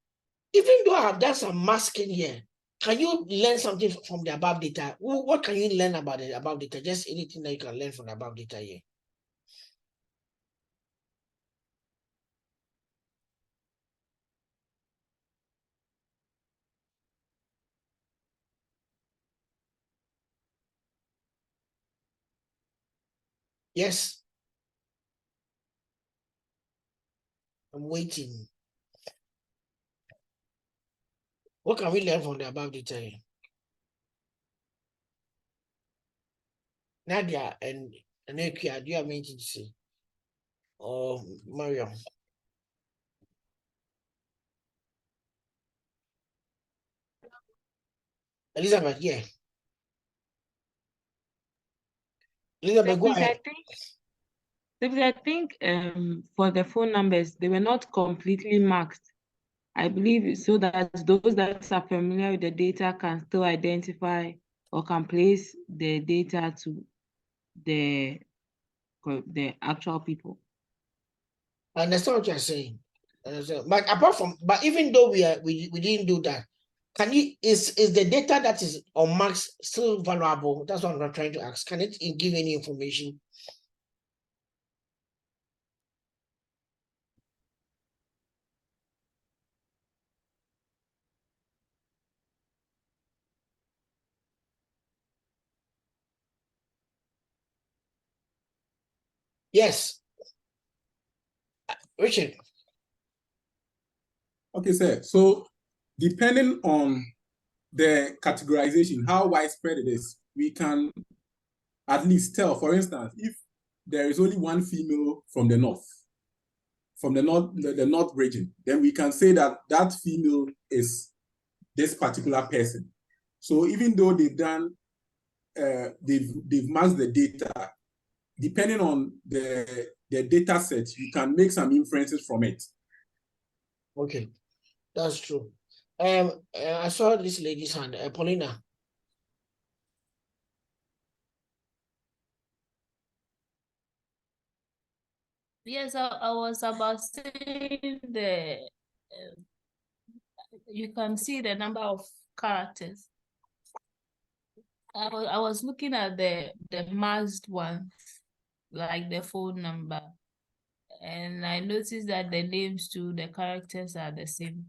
Even though I have done some masking here, can you learn something from the above data? What can you learn about the above data? Just anything that you can learn from the above data here. Yes. I'm waiting. What can we learn from the above data here? Nadia and Anekia, do you have anything to say? Or Mariam? Elizabeth, yeah. Elizabeth, go ahead.
I think for the phone numbers, they were not completely marked. I believe so that those that are familiar with the data can still identify or can place the data to the actual people.
I understand what you're saying. But apart from, but even though we didn't do that, can you is the data that is on marks still valuable? That's what I'm trying to ask. Can it give any information? Yes. Richard.
Okay, sir. So depending on the categorization, how widespread it is, we can at least tell, for instance, if there is only one female from the north, the north region, then we can say that that female is this particular person. So even though they've done, they've masked the data, depending on the data set, you can make some inferences from it.
Okay, that's true. I saw this lady's hand, Paulina.
Yes, I was about saying you can see the number of characters. I was looking at the masked one, like the phone number, and I noticed that the names too, the characters are the same.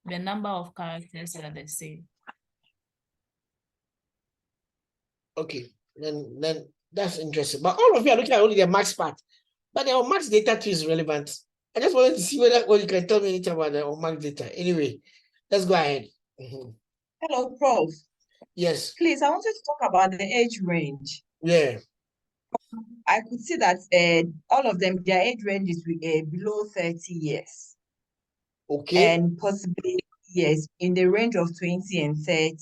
The number of characters are the same.
Okay, then that's interesting. But all of you are looking at only the max part, but the unmaxed data too is relevant. I just wanted to see whether you can tell me anything about the unmaxed data. Anyway, let's go ahead.
Hello, Prof.
Yes.
Please, I wanted to talk about the age range.
Yeah.
I could see that all of them, their age range is below 30 years.
Okay.
And possibly, yes, in the range of 20 and 30.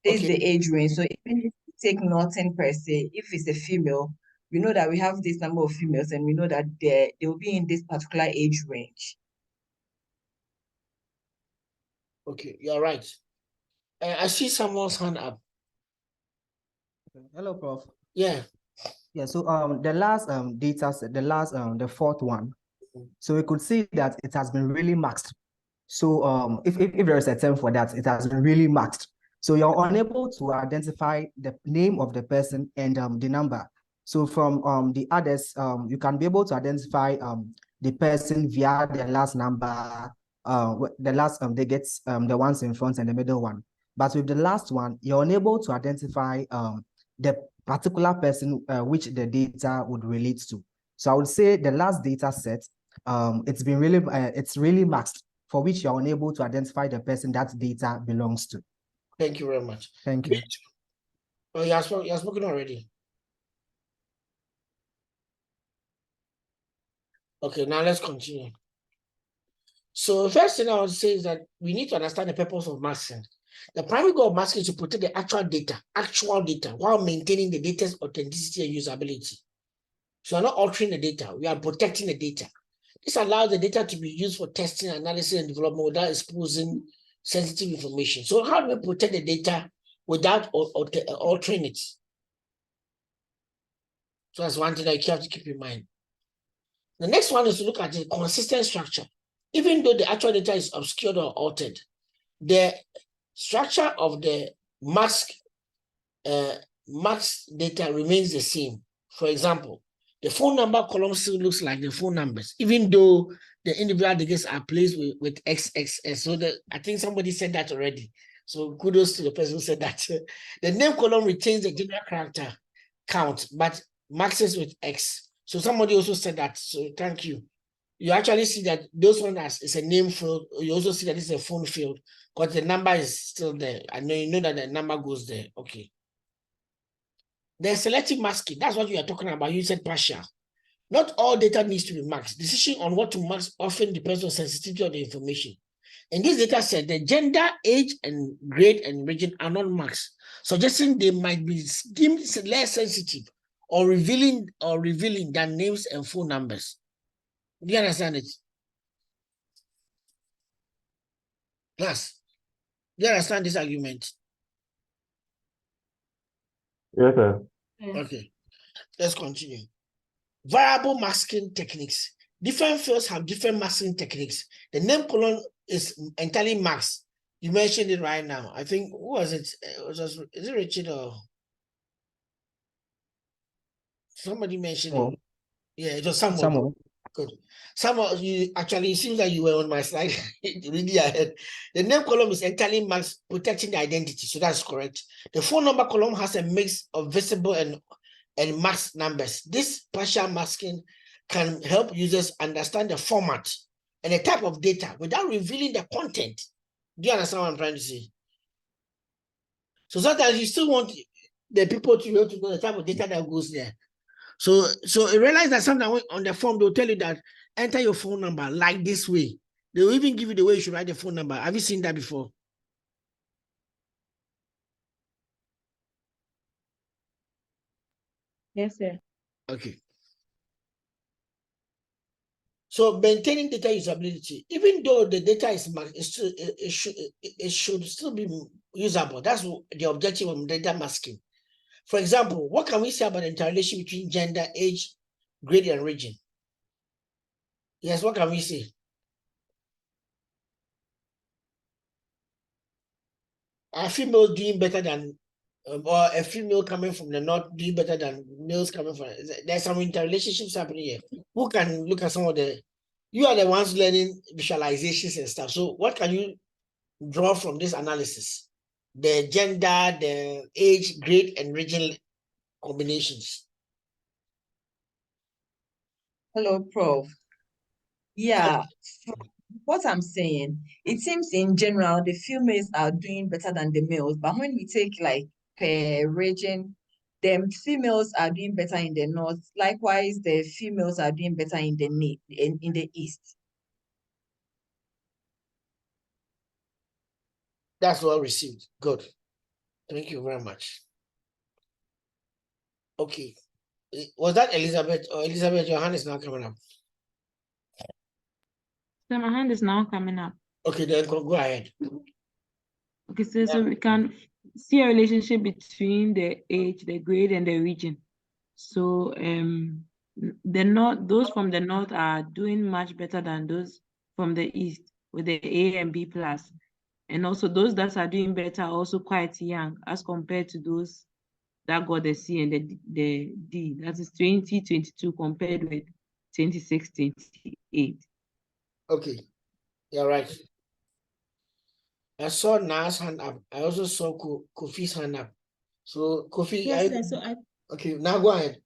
This is the age range. So even if you take nothing per se, if it's a female, we know that we have this number of females and we know that they will be in this particular age range.
Okay, you're right. I see someone's hand up.
Hello, Prof.
Yeah.
Yeah, so the last data set, the fourth one, so we could see that it has been really maxed. So if there is a term for that, it has been really maxed. So you're unable to identify the name of the person and the number. So from the others, you can be able to identify the person via the last number, the last digits, the ones in front and the middle one. But with the last one, you're unable to identify the particular person which the data would relate to. So I would say the last data set, it's really maxed, for which you're unable to identify the person that data belongs to.
Thank you very much.
Thank you.
Oh, you have spoken already. Okay, now let's continue. So the first thing I would say is that we need to understand the purpose of masking. The primary goal of masking is to protect the actual data, while maintaining the data's authenticity and usability. So we're not altering the data, we are protecting the data. This allows the data to be used for testing, analysis, and development without exposing sensitive information. So how do we protect the data without altering it? So that's one thing that you have to keep in mind. The next one is to look at the consistent structure. Even though the actual data is obscured or altered, the structure of the mask data remains the same. For example, the phone number column still looks like the phone numbers, even though the individual digits are placed with XXS. So I think somebody said that already. So kudos to the person who said that. The name column retains the general character count, but maxes with X. So somebody also said that. So thank you. You actually see that those one is a name field. You also see that it's a phone field because the number is still there. I know you know that the number goes there. Okay. The selective masking, that's what you are talking about. You said partial. Not all data needs to be maxed. Decision on what to mask often depends on sensitivity of the information. In this data set, the gender, age, and grade and region are not maxed, suggesting they might be deemed less sensitive or revealing than names and phone numbers. Do you understand it? Class, do you understand this argument?
Yes, sir.
Okay, let's continue. Variable masking techniques. Different fields have different masking techniques. The name column is entirely maxed. You mentioned it right now. I think, who was it? Is it Richard or somebody mentioned it? Yeah, it was someone. Good. Someone, you actually, it seems like you were on my slide really ahead. The name column is entirely maxed, protecting the identity. So that's correct. The phone number column has a mix of visible and masked numbers. This partial masking can help users understand the format and the type of data without revealing the content. Do you understand what I'm trying to say? So sometimes you still want the people to be able to know the type of data that goes there. So realize that sometimes on the form, they'll tell you that enter your phone number like this way. They'll even give you the way you should write the phone number. Have you seen that before?
Yes, sir.
Okay. So maintaining data usability, even though the data is it should still be usable. That's the objective of data masking. For example, what can we say about the interrelation between gender, age, grade, and region? Yes, what can we say? Are females doing better than or a female coming from the north doing better than males coming from. There's some interrelationships happening here. Who can look at some of the? You are the ones learning visualizations and stuff. So what can you draw from this analysis? The gender, the age, grade, and region combinations.
Hello, Prof. Yeah, from what I'm saying, it seems in general the females are doing better than the males, but when we take like per region, the females are doing better in the north. Likewise, the females are doing better in the in the east.
That's well received. Good. Thank you very much. Okay. Was that Elizabeth? Or Elizabeth, your hand is now coming up.
So my hand is now coming up.
Okay, then go ahead.
Okay, so we can see a relationship between the age, the grade, and the region. So those from the north are doing much better than those from the east with the A and B plus. And also those that are doing better are also quite young as compared to those that got the C and the D. That is 2022 compared with 26-28.
Okay, you're right. I saw Nas hand up. I also saw Kofi's hand up. So Kofi,
Yes, so
okay, now go ahead.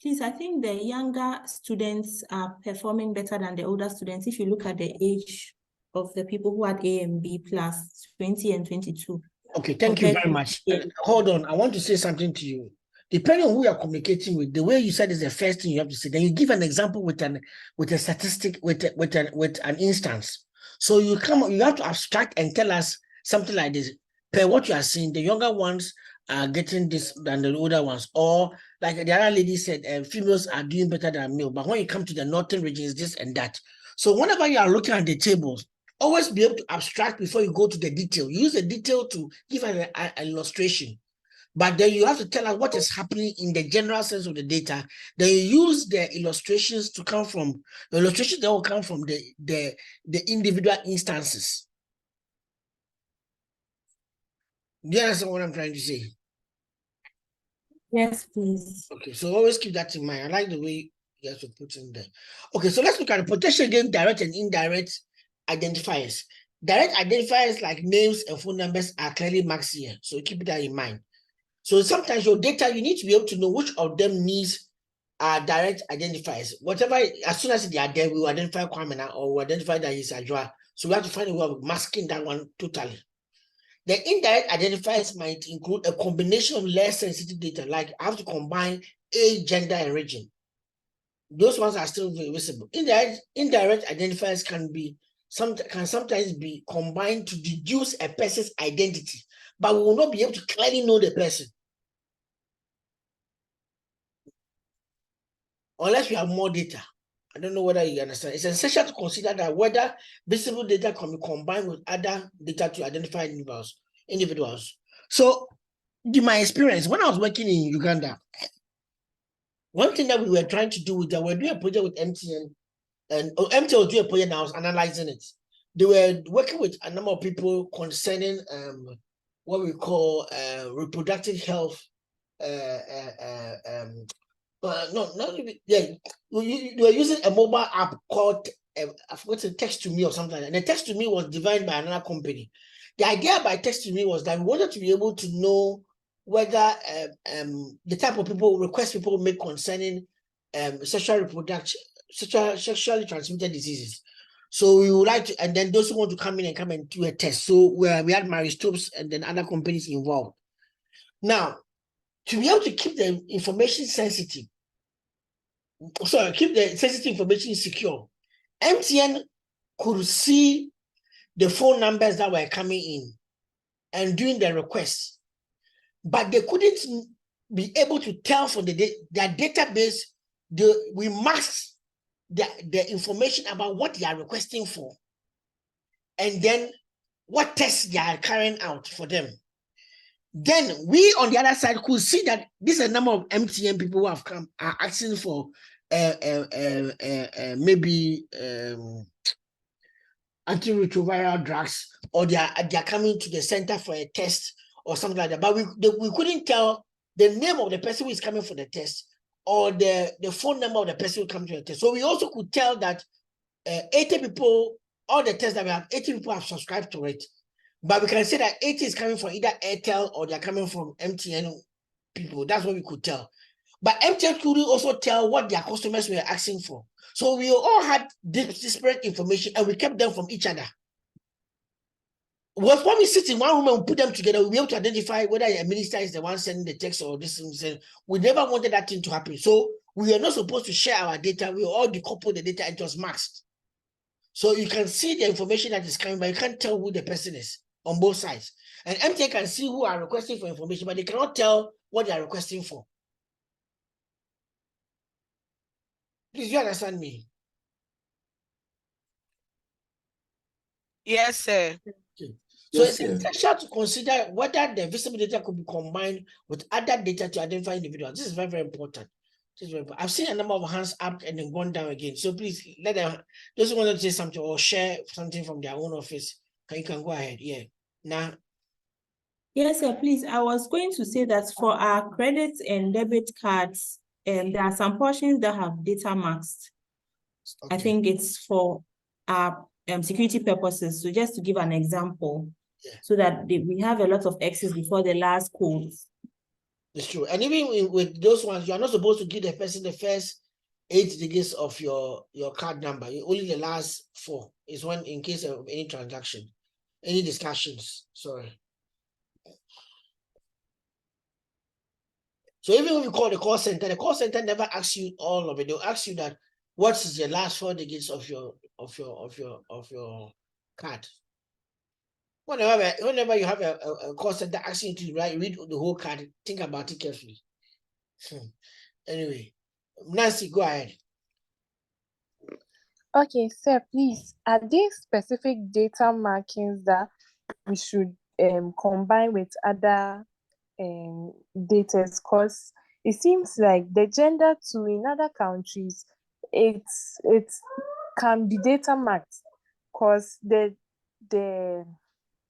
Please, I think the younger students are performing better than the older students. If you look at the age of the people who had A and B plus 20 and 22.
Okay, thank you very much. Hold on, I want to say something to you. Depending on who you are communicating with, the way you said is the first thing you have to say. Then you give an example with a statistic, with an instance. So you have to abstract and tell us something like this. Per what you are seeing, the younger ones are getting this than the older ones, or like the other lady said, females are doing better than male. But when you come to the northern regions, this and that. So whenever you are looking at the tables, always be able to abstract before you go to the detail. Use the detail to give an illustration. But then you have to tell us what is happening in the general sense of the data. Then you use the illustrations to come from the illustrations that will come from the individual instances. Do you understand what I'm trying to say?
Yes, please.
Okay, so always keep that in mind. I like the way you have to put in there. Okay, so let's look at the protection against direct and indirect identifiers. Direct identifiers like names and phone numbers are clearly marked here, so keep that in mind. So sometimes your data, you need to be able to know which of them needs direct identifiers. Whatever, as soon as they are there, we will identify Kwame or we identify that he's Ajwa. So we have to find a way of masking that one totally. The indirect identifiers might include a combination of less sensitive data, like I have to combine age, gender, and region. Those ones are still visible. Indirect identifiers can sometimes be combined to deduce a person's identity, but we will not be able to clearly know the person unless we have more data. I don't know whether you understand. It's essential to consider that whether visible data can be combined with other data to identify individuals. So, in my experience, when I was working in Uganda, one thing that we were trying to do was that we were doing a project with MTN, and MTN was doing a project and I was analyzing it. They were working with a number of people concerning what we call reproductive health. They were using a mobile app called I forgot to Text to Me or something like that. And the Text to Me was designed by another company. The idea by Text to Me was that we wanted to be able to know whether the type of requests people make concerning sexually transmitted diseases. So we would like to, and then those who want to come and do a test. So we had Mary Stopes and then other companies involved. Now, to be able to keep the information sensitive, keep the sensitive information secure, MTN could see the phone numbers that were coming in and doing the requests, but they couldn't be able to tell from their database. We masked the information about what they are requesting for, and then what tests they are carrying out for them. Then we on the other side could see that this is a number of MTN people who have come are asking for maybe antiretroviral drugs, or they are coming to the center for a test, or something like that. But we couldn't tell the name of the person who is coming for the test or the phone number of the person who comes to the test. So we also could tell that 80 people, all the tests that we have, 80 people have subscribed to it. But we can say that 80 is coming from either Airtel or they're coming from MTN people. That's what we could tell. But MTN could also tell what their customers were asking for. So we all had disparate information and we kept them from each other. When we sit in one room and put them together, we'll be able to identify whether a minister is the one sending the text or this. We never wanted that thing to happen. So we are not supposed to share our data. We all decoupled the data and it was masked. So you can see the information that is coming, but you can't tell who the person is on both sides. And MTN can see who are requesting for information, but they cannot tell what they are requesting for. Please, you understand me?
Yes, sir.
Okay. So it's essential to consider whether the visible data could be combined with other data to identify individuals. This is very, very important. I've seen a number of hands up and then gone down again. So please let them, those who want to say something or share something from their own office, you can go ahead. Yeah. Now.
Yes, sir, please. I was going to say that for our credit and debit cards, there are some portions that have data masked. Okay. I think it's for our security purposes. So just to give an example, so that we have a lot of X's before the last codes.
It's true. And even with those ones, you are not supposed to give the person the first 8 digits of your card number. Only the last 4 is when, in case of any transaction, any discussions. Sorry. So even when you call the call center never asks you all of it. They'll ask you that what is the last 4 digits of your card. Whenever you have a call center asking you to read the whole card, think about it carefully. Anyway, Nancy, go ahead.
Okay, sir, please, are there specific data markings that we should combine with other data? Because it seems like the gender too in other countries, it can be data marked, because the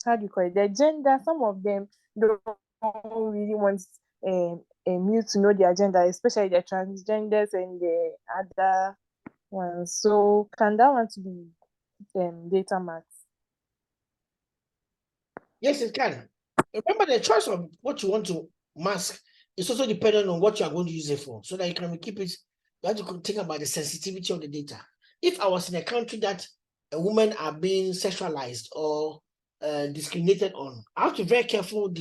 how do you call it, the gender, some of them don't really want you to know their gender, especially the transgenders and the other ones. So can that want to be data marked?
Yes, it can. Remember, the choice of what you want to mask is also dependent on what you are going to use it for, so that you can keep it. You have to think about the sensitivity of the data. If I was in a country that women are being sexualized or discriminated on, I have to be very careful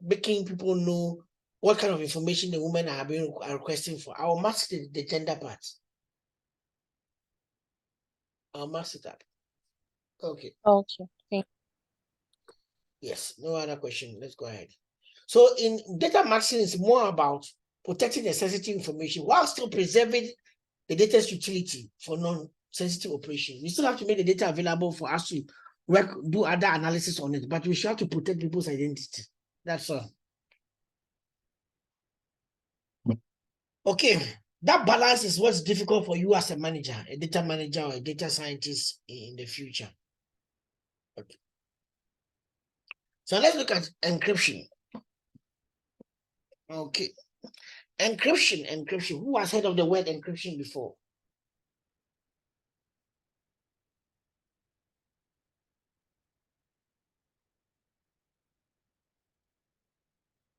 making people know what kind of information the women are requesting for. I will mask the gender part. I'll mask it up. Okay.
Okay. Thank you.
Yes, no other question. Let's go ahead. So in data masking is more about protecting the sensitive information while still preserving the data's utility for non-sensitive operations. We still have to make the data available for us to do other analysis on it, but we should have to protect people's identity. That's all. Okay, that balance is what's difficult for you as a manager, a data manager or a data scientist in the future. Okay. So let's look at encryption. Okay. Encryption. Who has heard of the word encryption before?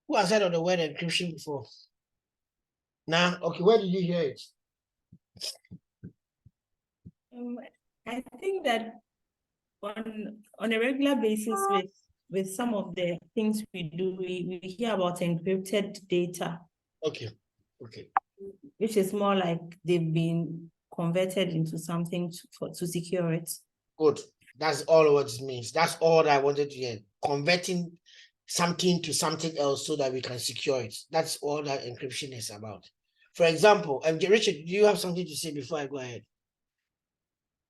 Who has heard of the word encryption before? Now, okay, where did you hear it?
I think that on a regular basis with some of the things we do, we hear about encrypted data.
Okay.
Which is more like they've been converted into something to secure it.
Good. That's all what it means. That's all that I wanted to hear. Converting something to something else so that we can secure it. That's all that encryption is about. For example, Richard, do you have something to say before I go ahead?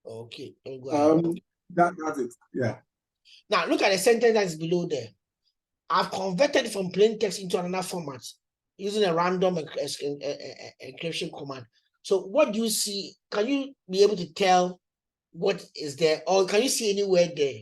Okay, go ahead.
That's it. Yeah.
Now look at the sentence that's below there. I've converted from plain text into another format using a random encryption command. So what do you see? Can you be able to tell what is there, or can you see any word there?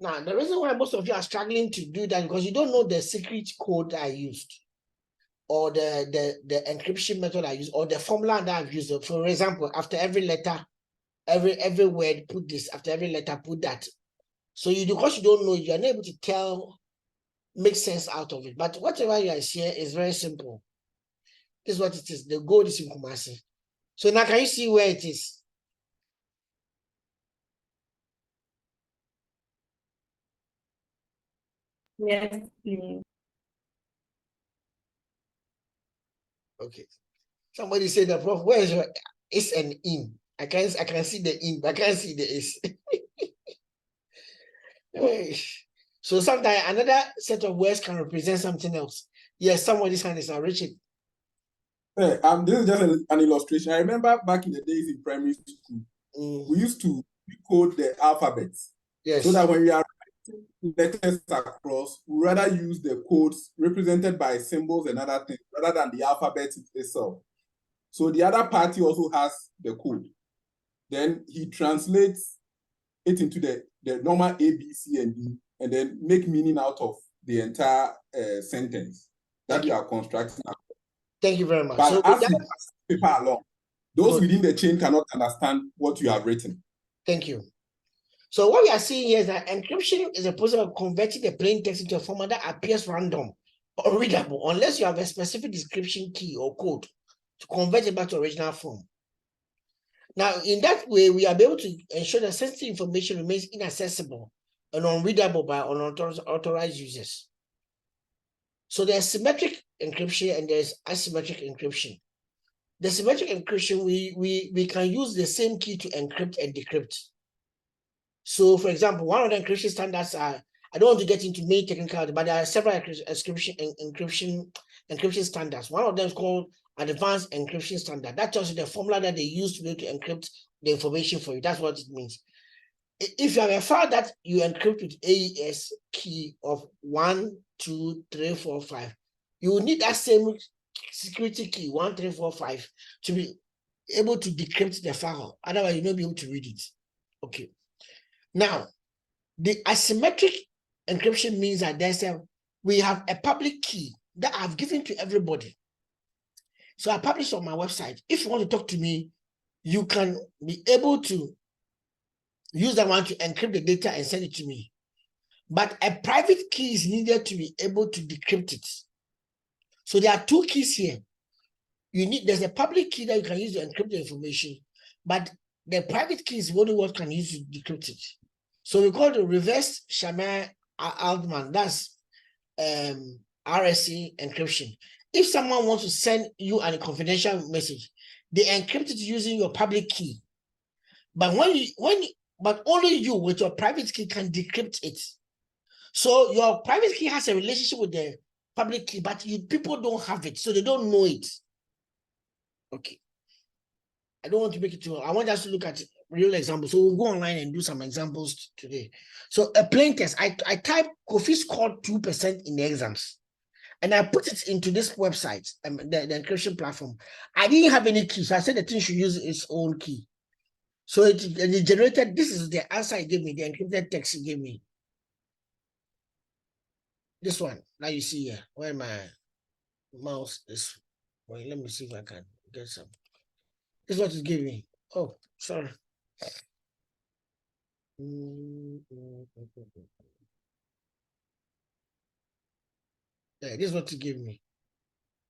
Now, the reason why most of you are struggling to do that because you don't know the secret code I used, or the encryption method I used, or the formula that I've used. For example, after every letter, every word, put this. After every letter, put that. So because you don't know, you're unable to make sense out of it. But whatever you are here is very simple. This is what it is. The gold is in Kumasi. So now can you see where it is?
Yes, please.
Okay. Somebody said that, Prof, where is your is an in? I can see the in, but I can't see the is. So sometimes another set of words can represent something else. Yes, somebody's hand is not Richard.
Hey, this is just an illustration. I remember back in the days in primary school, we used to code the alphabet.
Yes.
So that when we are writing letters across, we rather use the codes represented by symbols and other things rather than the alphabet itself. So the other party also has the code. Then he translates it into the normal A, B, C, and D, and then make meaning out of the entire sentence that you are constructing.
Thank you very much.
But
So
as you pass the paper along, those within the chain cannot understand what you have written.
Thank you. So what we are seeing here is that encryption is a process of converting the plain text into a format that appears random or readable unless you have a specific description key or code to convert it back to original form. Now, in that way, we are able to ensure that sensitive information remains inaccessible and unreadable by unauthorized users. So there's symmetric encryption and there's asymmetric encryption. The symmetric encryption, we can use the same key to encrypt and decrypt. So, for example, one of the encryption standards are, I don't want to get into many technicality, but there are several encryption standards. One of them is called Advanced Encryption Standard. That tells you the formula that they use to be able to encrypt the information for you. That's what it means. If you have a file that you encrypt with AES key of 1, 2, 3, 4, 5, you will need that same security key 1, 3, 4, 5 to be able to decrypt the file. Otherwise, you'll not be able to read it. Okay. Now, the asymmetric encryption means that we have a public key that I've given to everybody. So I publish on my website. If you want to talk to me, you can be able to use that one to encrypt the data and send it to me. But a private key is needed to be able to decrypt it. So there are two keys here. There's a public key that you can use to encrypt the information, but the private key is only what can use to decrypt it. So we call the reverse Shamir-Altman. That's RSA encryption. If someone wants to send you a confidential message, they encrypt it using your public key. But but only you with your private key can decrypt it. So your private key has a relationship with the public key, but people don't have it, so they don't know it. Okay. I don't want to make it too. I want us to look at real examples. So we'll go online and do some examples today. So a plain test, I type Kofi scored 2% in the exams, and I put it into this website, the encryption platform. I didn't have any key, so I said the thing should use its own key. So it generated, this is the answer it gave me, the encrypted text it gave me. This one, now you see here, where my mouse is. Wait, let me see if I can get some. This is what it gave me. Oh, sorry. Yeah, this is what it gave me.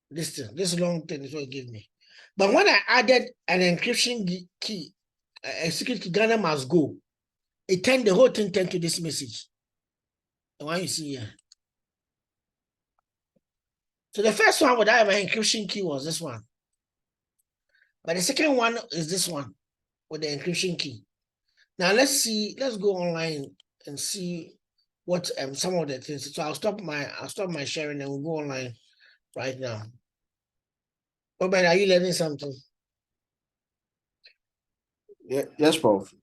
This long thing is what it gave me. But when I added an encryption key, a secret key, Ghana must go, the whole thing turned to this message. The one you see here. So the first one without my encryption key was this one. But the second one is this one with the encryption key. Now let's go online and see what some of the things. So I'll stop my sharing and we'll go online right now. Robert, are you learning something?
Yeah, yes, Prof.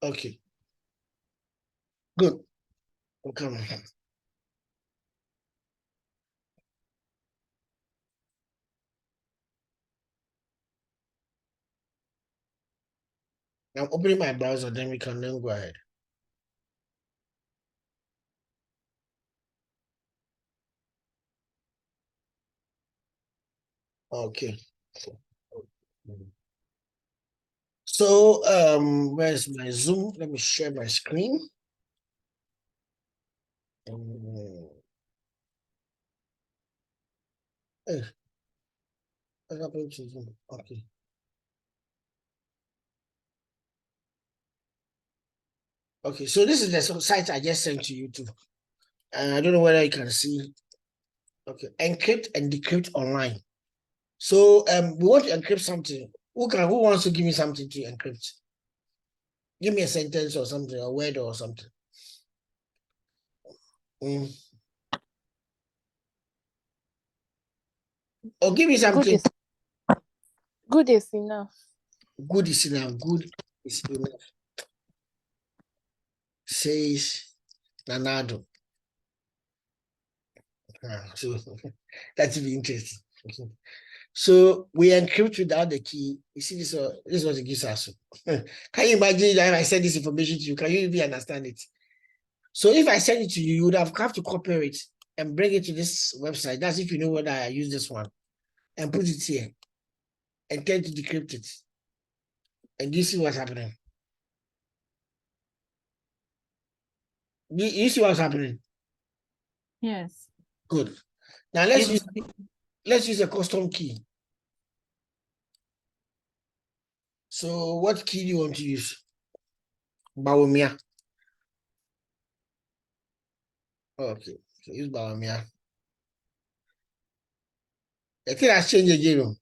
Okay. Good. Okay. I'm opening my browser, then we can then go ahead. Okay. So where's my Zoom? Let me share my screen. Hey, what happened to Zoom? Okay. Okay, so this is the site I just sent to you too. And I don't know whether you can see. Okay, encrypt and decrypt online. So we want to encrypt something. Who wants to give me something to encrypt? Give me a sentence or something, a word or something. Or give me something.
Good is enough.
Good is enough. Good is enough. Says Nanado. So that's be interesting. So we encrypt without the key. You see this is what it gives us. Can you imagine that if I send this information to you? Can you even understand it? So if I send it to you, you would have to copy it and bring it to this website. That's if you know whether I use this one and put it here and tend to decrypt it. And you see what's happening. You see what's happening?
Yes.
Good. Now let's use a custom key. So what key do you want to use? Bawumia. Okay, so use Bawumia. The thing has changed again.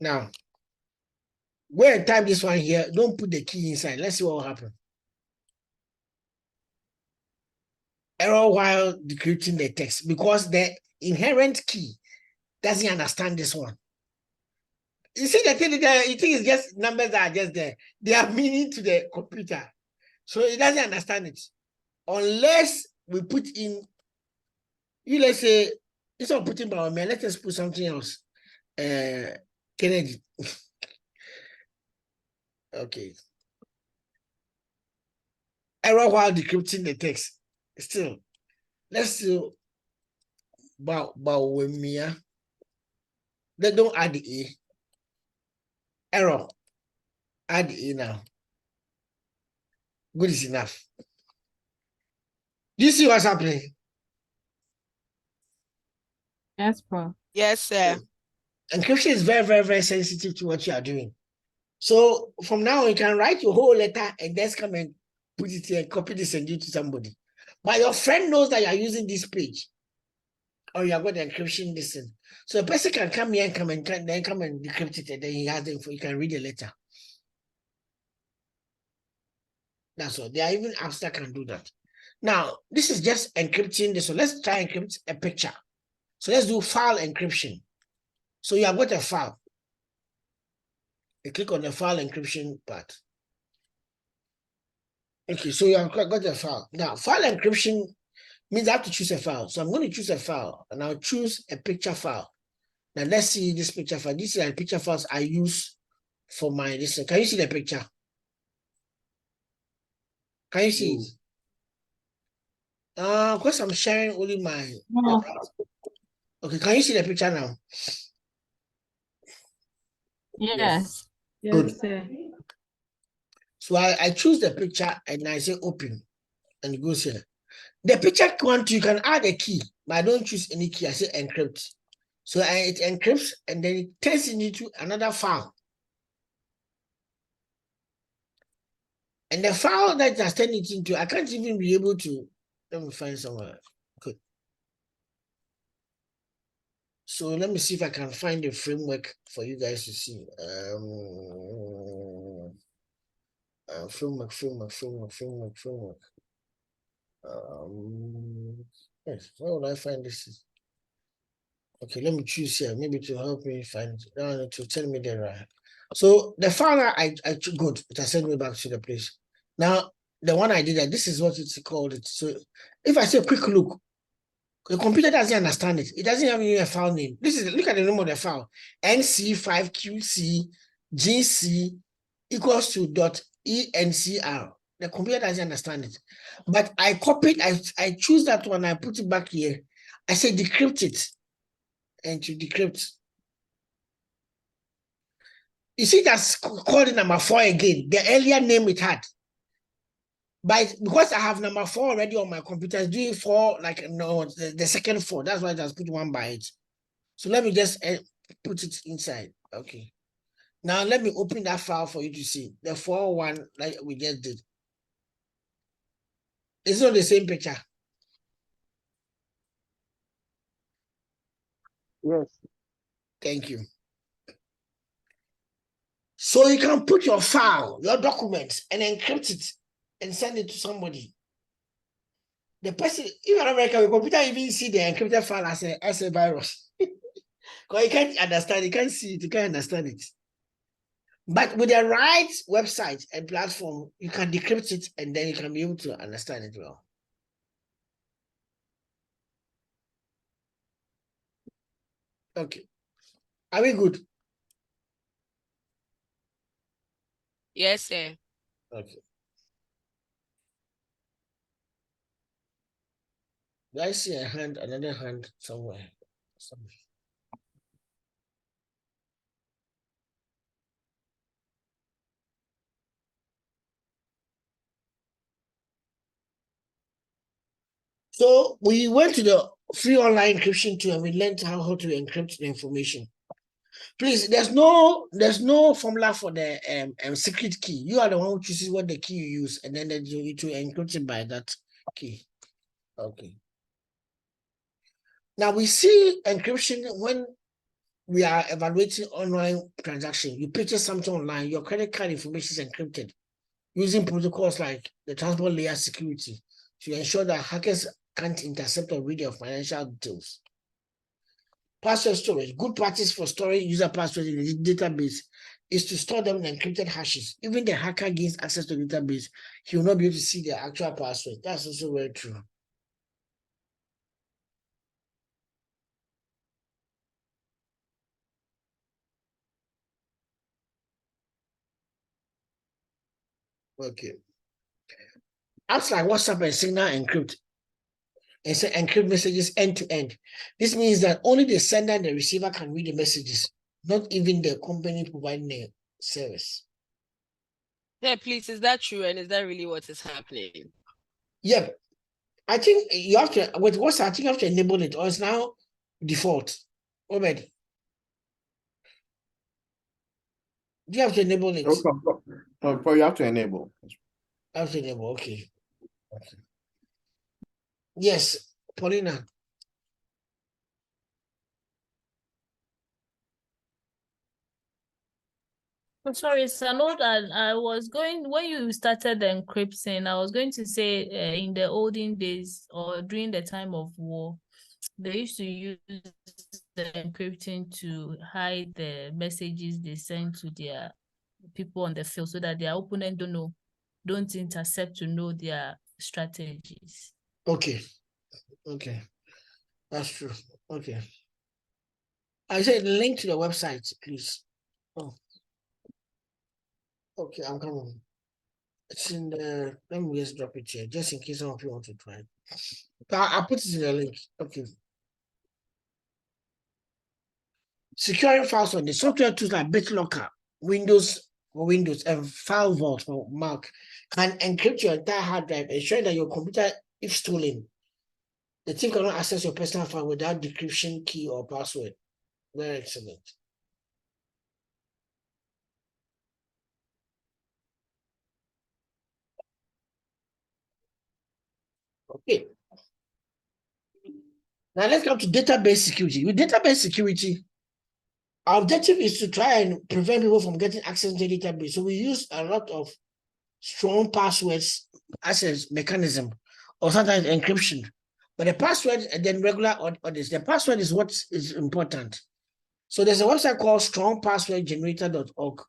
Now, go and type this one here. Don't put the key inside. Let's see what will happen. Error while decrypting the text because the inherent key doesn't understand this one. You see the thing there, you think it's just numbers that are just there. They are meaning to the computer. So it doesn't understand it. Unless we put in, let's say, instead of putting Bawumia, let's just put something else. Kennedy. Okay. Error while decrypting the text. Still, let's do Bawumia. They don't add the A. Error. Add the A now. Good is enough. Do you see what's happening?
Yes, Prof.
Yes, sir.
Encryption is very, very, very sensitive to what you are doing. So from now on, you can write your whole letter and just come and put it here and copy this and give it to somebody. But your friend knows that you are using this page or you have got the encryption this thing. So a person can come here and come and decrypt it and then he has the info. You can read the letter. That's all. There are even apps that can do that. Now, this is just encrypting this. So let's try encrypt a picture. So let's do file encryption. So you have got a file. You click on the file encryption part. Okay, so you have got a file. Now, file encryption means I have to choose a file. So I'm going to choose a file and I'll choose a picture file. Now let's see this picture file. These are the picture files I use for my listen. Can you see the picture? Can you see it? Because I'm sharing only my.
No.
Okay, can you see the picture now?
Yes.
Good.
Yes, sir.
So I choose the picture and I say open and it goes here. The picture you can add a key, but I don't choose any key. I say encrypt. So it encrypts and then it turns it into another file. And the file that has turned it into, I can't even be able to, let me find somewhere. Good. So let me see if I can find a framework for you guys to see. Framework. Yes, where would I find this? Okay, let me choose here, maybe to help me find to tell me the right. So the file I good, it has sent me back to the place. Now the one I did, this is what it's called. So if I say quick look, the computer doesn't understand it. It doesn't have even a file name. Look at the name of the file: NC5QC GC equals to .encr. The computer doesn't understand it. But I copied, I choose that one, I put it back here. I say decrypt it. And to decrypt. You see, that's called number 4 again. The earlier name it had. But because I have number 4 already on my computer, it's doing 4, like, no, the second 4. That's why I just put 1 by it. So let me just put it inside. Okay. Now let me open that file for you to see. The 4.1 like we just did. It's not the same picture.
Yes.
Thank you. So you can put your file, your documents, and encrypt it and send it to somebody. The person, even in America, the computer even see the encrypted file as a virus. Because you can't understand, you can't see it, you can't understand it. But with the right website and platform, you can decrypt it and then you can be able to understand it well. Okay. Are we good?
Yes, sir.
Okay. Do I see a hand, another hand somewhere? So we went to the free online encryption tool and we learned how to encrypt the information. Please, there's no formula for the secret key. You are the one who chooses what the key you use, and then you to encrypt it by that key. Okay. Now we see encryption when we are evaluating online transaction. You purchase something online, your credit card information is encrypted using protocols like the transport layer security to ensure that hackers can't intercept or read your financial details. Password storage. Good practice for storing user passwords in the database is to store them in encrypted hashes. Even the hacker gains access to the database, he will not be able to see the actual password. That's also very true. Okay. Apps like WhatsApp and Signal encrypt and say encrypt messages end to end. This means that only the sender and the receiver can read the messages, not even the company providing the service.
Yeah, please, is that true? And is that really what is happening?
Yeah. I think you have to, with WhatsApp, I think you have to enable it, or it's now default already. Do you have to enable it?
Okay. You have to enable.
I have to enable, okay. Yes, Paulina.
I'm sorry, Sanod, I was going, when you started the encrypting, I was going to say in the olden days or during the time of war, they used to use the encrypting to hide the messages they send to their people on the field so that their opponent don't intercept to know their strategies.
Okay, that's true. Okay. I said link to the website, please. Oh. Okay, I'm coming. It's in the, let me just drop it here, just in case some of you want to try it. I'll put it in the link. Okay. Securing files on the software tools like BitLocker, Windows and File Vault for Mac can encrypt your entire hard drive, ensuring that your computer, if stolen, the team cannot access your personal file without decryption key or password. Very excellent. Okay. Now let's come to database security. With database security, our objective is to try and prevent people from getting access to the database. So we use a lot of strong passwords as a mechanism, or sometimes encryption. But the password and then regular audits. The password is what is important. So there's a website called strongpasswordgenerator.org.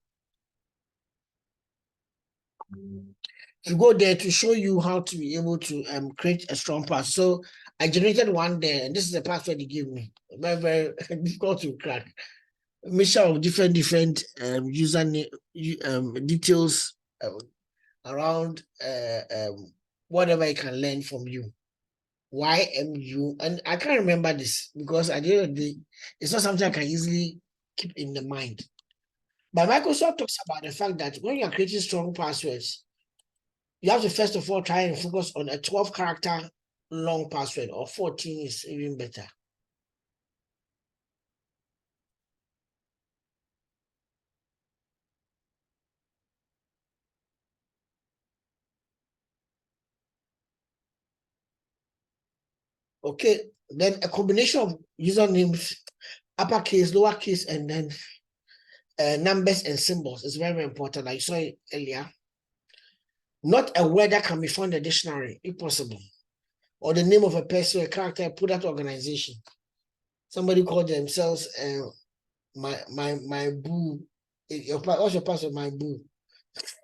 You go there to show you how to be able to create a strong password. So I generated one there, and this is the password he gave me. Very, very difficult to crack. mixture of different username details around whatever I can learn from you. YMU, and I can't remember this because at the end of the day, it's not something I can easily keep in the mind. But Microsoft talks about the fact that when you're creating strong passwords, you have to first of all try and focus on a 12-character long password, or 14 is even better. Okay, then a combination of usernames, uppercase, lowercase, and then numbers and symbols is very, very important. Like you saw it earlier. Not a word that can be found in the dictionary, if possible. Or the name of a person, a character, put that organization. Somebody called themselves my boo. What's your password? My boo.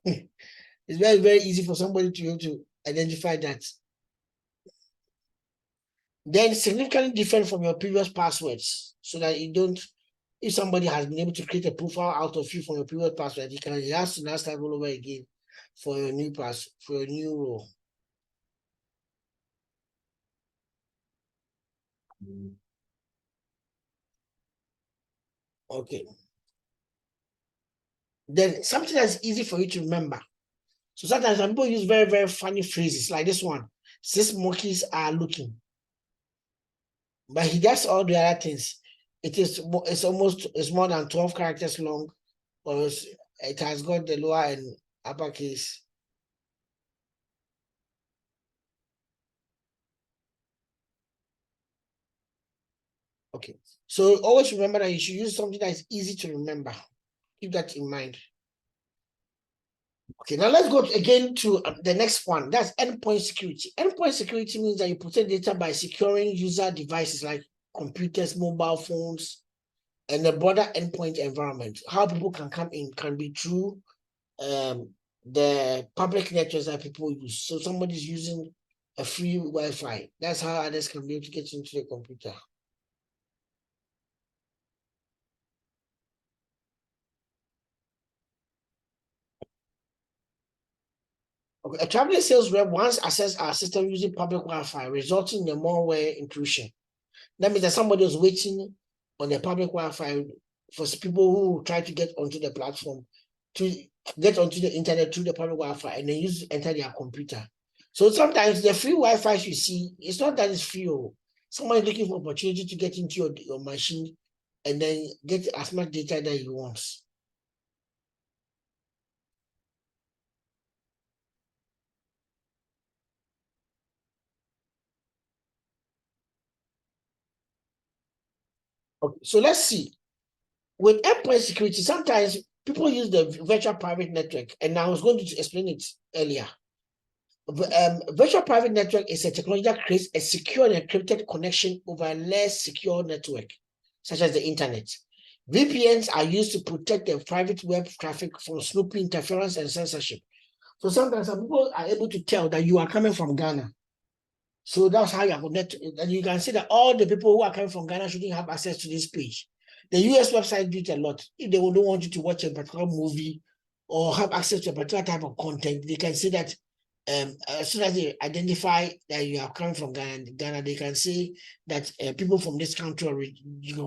It's very, very easy for somebody to be able to identify that. Then significantly different from your previous passwords, so that you don't, if somebody has been able to create a profile out of you from your previous password, he has to now start all over again for your new for your new role. Okay. Then something that's easy for you to remember. So sometimes some people use very, very funny phrases like this one. Six monkeys are looking. But he does all the other things. It's more than 12 characters long, or it has got the lower and uppercase. Okay, so always remember that you should use something that is easy to remember. Keep that in mind. Okay, now let's go again to the next one. That's endpoint security. Endpoint security means that you protect data by securing user devices like computers, mobile phones, and the broader endpoint environment. How people can come in can be through the public networks that people use. So somebody's using a free Wi-Fi. That's how others can be able to get into the computer. Okay, a traveling sales rep once accessed our system using public Wi-Fi, resulting in a malware intrusion. That means that somebody was waiting on the public Wi-Fi for people who try to get onto the platform, to get onto the internet through the public Wi-Fi, and then enter their computer. So sometimes the free Wi-Fi you see, it's not that it's free. Someone is looking for opportunity to get into your machine and then get as much data that he wants. Okay, so let's see. With endpoint security, sometimes people use the virtual private network, and I was going to explain it earlier. Virtual private network is a technology that creates a secure and encrypted connection over a less secure network, such as the internet. VPNs are used to protect the private web traffic from snooping, interference, and censorship. So sometimes some people are able to tell that you are coming from Ghana. So that's how you are connected. And you can see that all the people who are coming from Ghana shouldn't have access to this page. The US website do it a lot. If they don't want you to watch a particular movie or have access to a particular type of content, they can say that as soon as they identify that you are coming from Ghana, they can say that people from this country or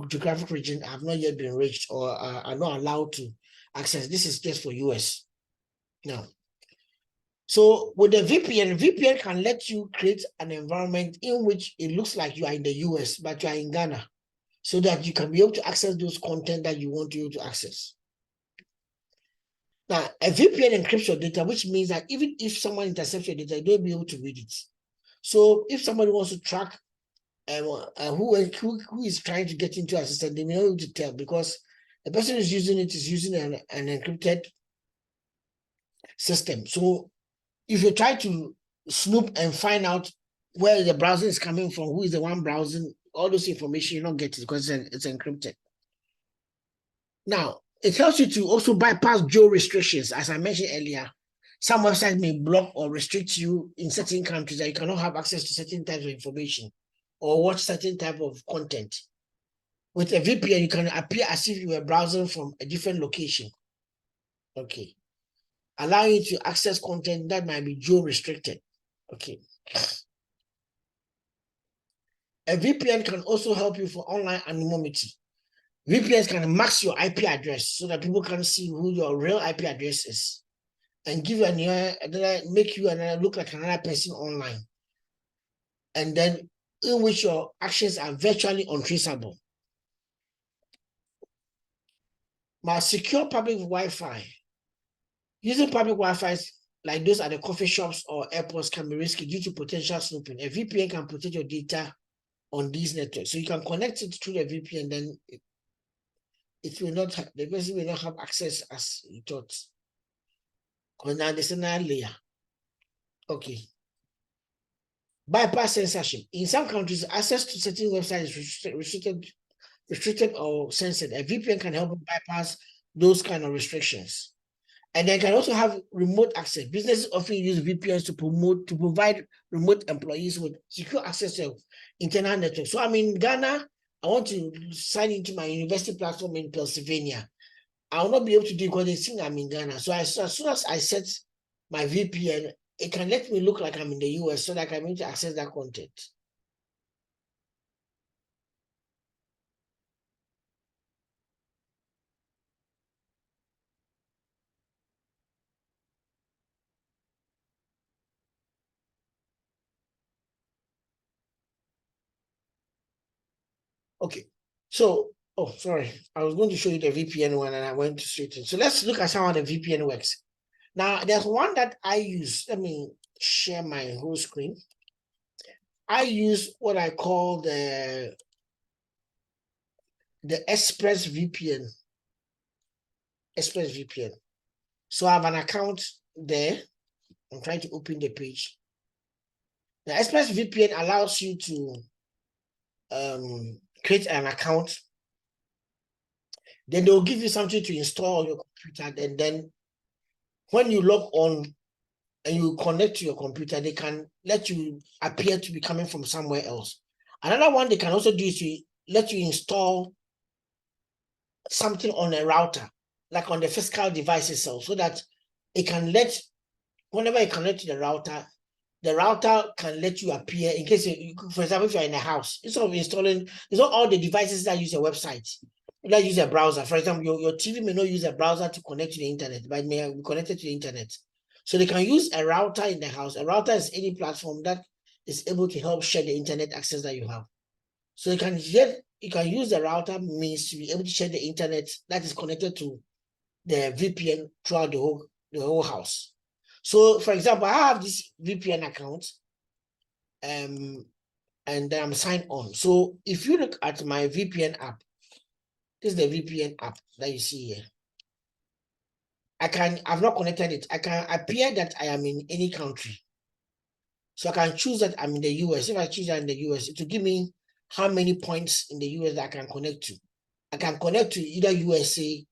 geographic region have not yet been reached or are not allowed to access. This is just for US. Now, so with the VPN can let you create an environment in which it looks like you are in the US, but you are in Ghana, so that you can be able to access those content that you want you to access. Now, a VPN encrypts your data, which means that even if someone intercepts your data, they'll be able to read it. So if somebody wants to track who is trying to get into our system, they may not be able to tell, because the person who's using it is using an encrypted system. So if you try to snoop and find out where the browser is coming from, who is the one browsing, all those information you don't get it because it's encrypted. Now, it helps you to also bypass geo restrictions. As I mentioned earlier, some websites may block or restrict you in certain countries that you cannot have access to certain types of information or watch certain type of content. With a VPN, you can appear as if you were browsing from a different location. Okay. Allow you to access content that might be geo-restricted. Okay. A VPN can also help you for online anonymity. VPNs can mask your IP address so that people can see who your real IP address is and give you make you look like another person online. And then in which your actions are virtually untraceable. But secure public Wi-Fi. Using public Wi-Fi like those at the coffee shops or airports can be risky due to potential snooping. A VPN can protect your data on these networks. So you can connect it through the VPN, then it will not have, the person will not have access as you thought. Because now there's another layer. Okay. Bypass censorship. In some countries, access to certain websites is restricted or censored. A VPN can help bypass those kind of restrictions. And they can also have remote access. Businesses often use VPNs to provide remote employees with secure access to internal networks. So I'm in Ghana. I want to sign into my university platform in Pennsylvania. I will not be able to do it because they think I'm in Ghana. So as soon as I set my VPN, it can let me look like I'm in the US so that I can be able to access that content. Okay, so, oh, sorry. I was going to show you the VPN one and I went straight in. So let's look at how the VPN works. Now, there's one that I use. Let me share my whole screen. I use what I call the Express VPN. Express VPN. So I have an account there. I'm trying to open the page. The Express VPN allows you to create an account. Then they'll give you something to install on your computer. And then when you log on and you connect to your computer, they can let you appear to be coming from somewhere else. Another one they can also do is to let you install something on a router, like on the physical device itself, so that it can let, whenever you connect to the router can let you appear in case, for example, if you're in a house, instead of installing, it's not all the devices that use a website, that use a browser. For example, your TV may not use a browser to connect to the internet, but it may be connected to the internet. So they can use a router in the house. A router is any platform that is able to help share the internet access that you have. So you can use the router means to be able to share the internet that is connected to the VPN throughout the whole house. So, for example, I have this VPN account, and then I'm signed on. So if you look at my VPN app, this is the VPN app that you see here. I've not connected it. I can appear that I am in any country. So I can choose that I'm in the US. If I choose that in the US, it will give me how many points in the US that I can connect to. I can connect to either USA,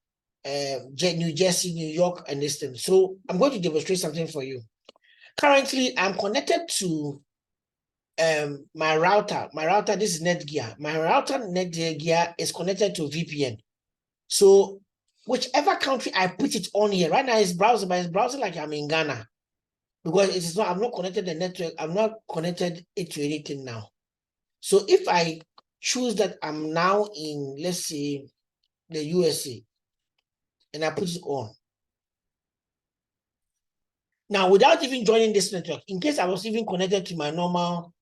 New Jersey, New York, and this thing. So I'm going to demonstrate something for you. Currently, I'm connected to my router. My router, this is Netgear. My router, Netgear, is connected to VPN. So whichever country I put it on here, right now it's browsing, but it's browsing like I'm in Ghana. Because it is not, I'm not connected to the network, I'm not connected it to anything now. So if I choose that I'm now in, let's say, the USA, and I put it on. Now, without even joining this network, in case I was even connected to my normal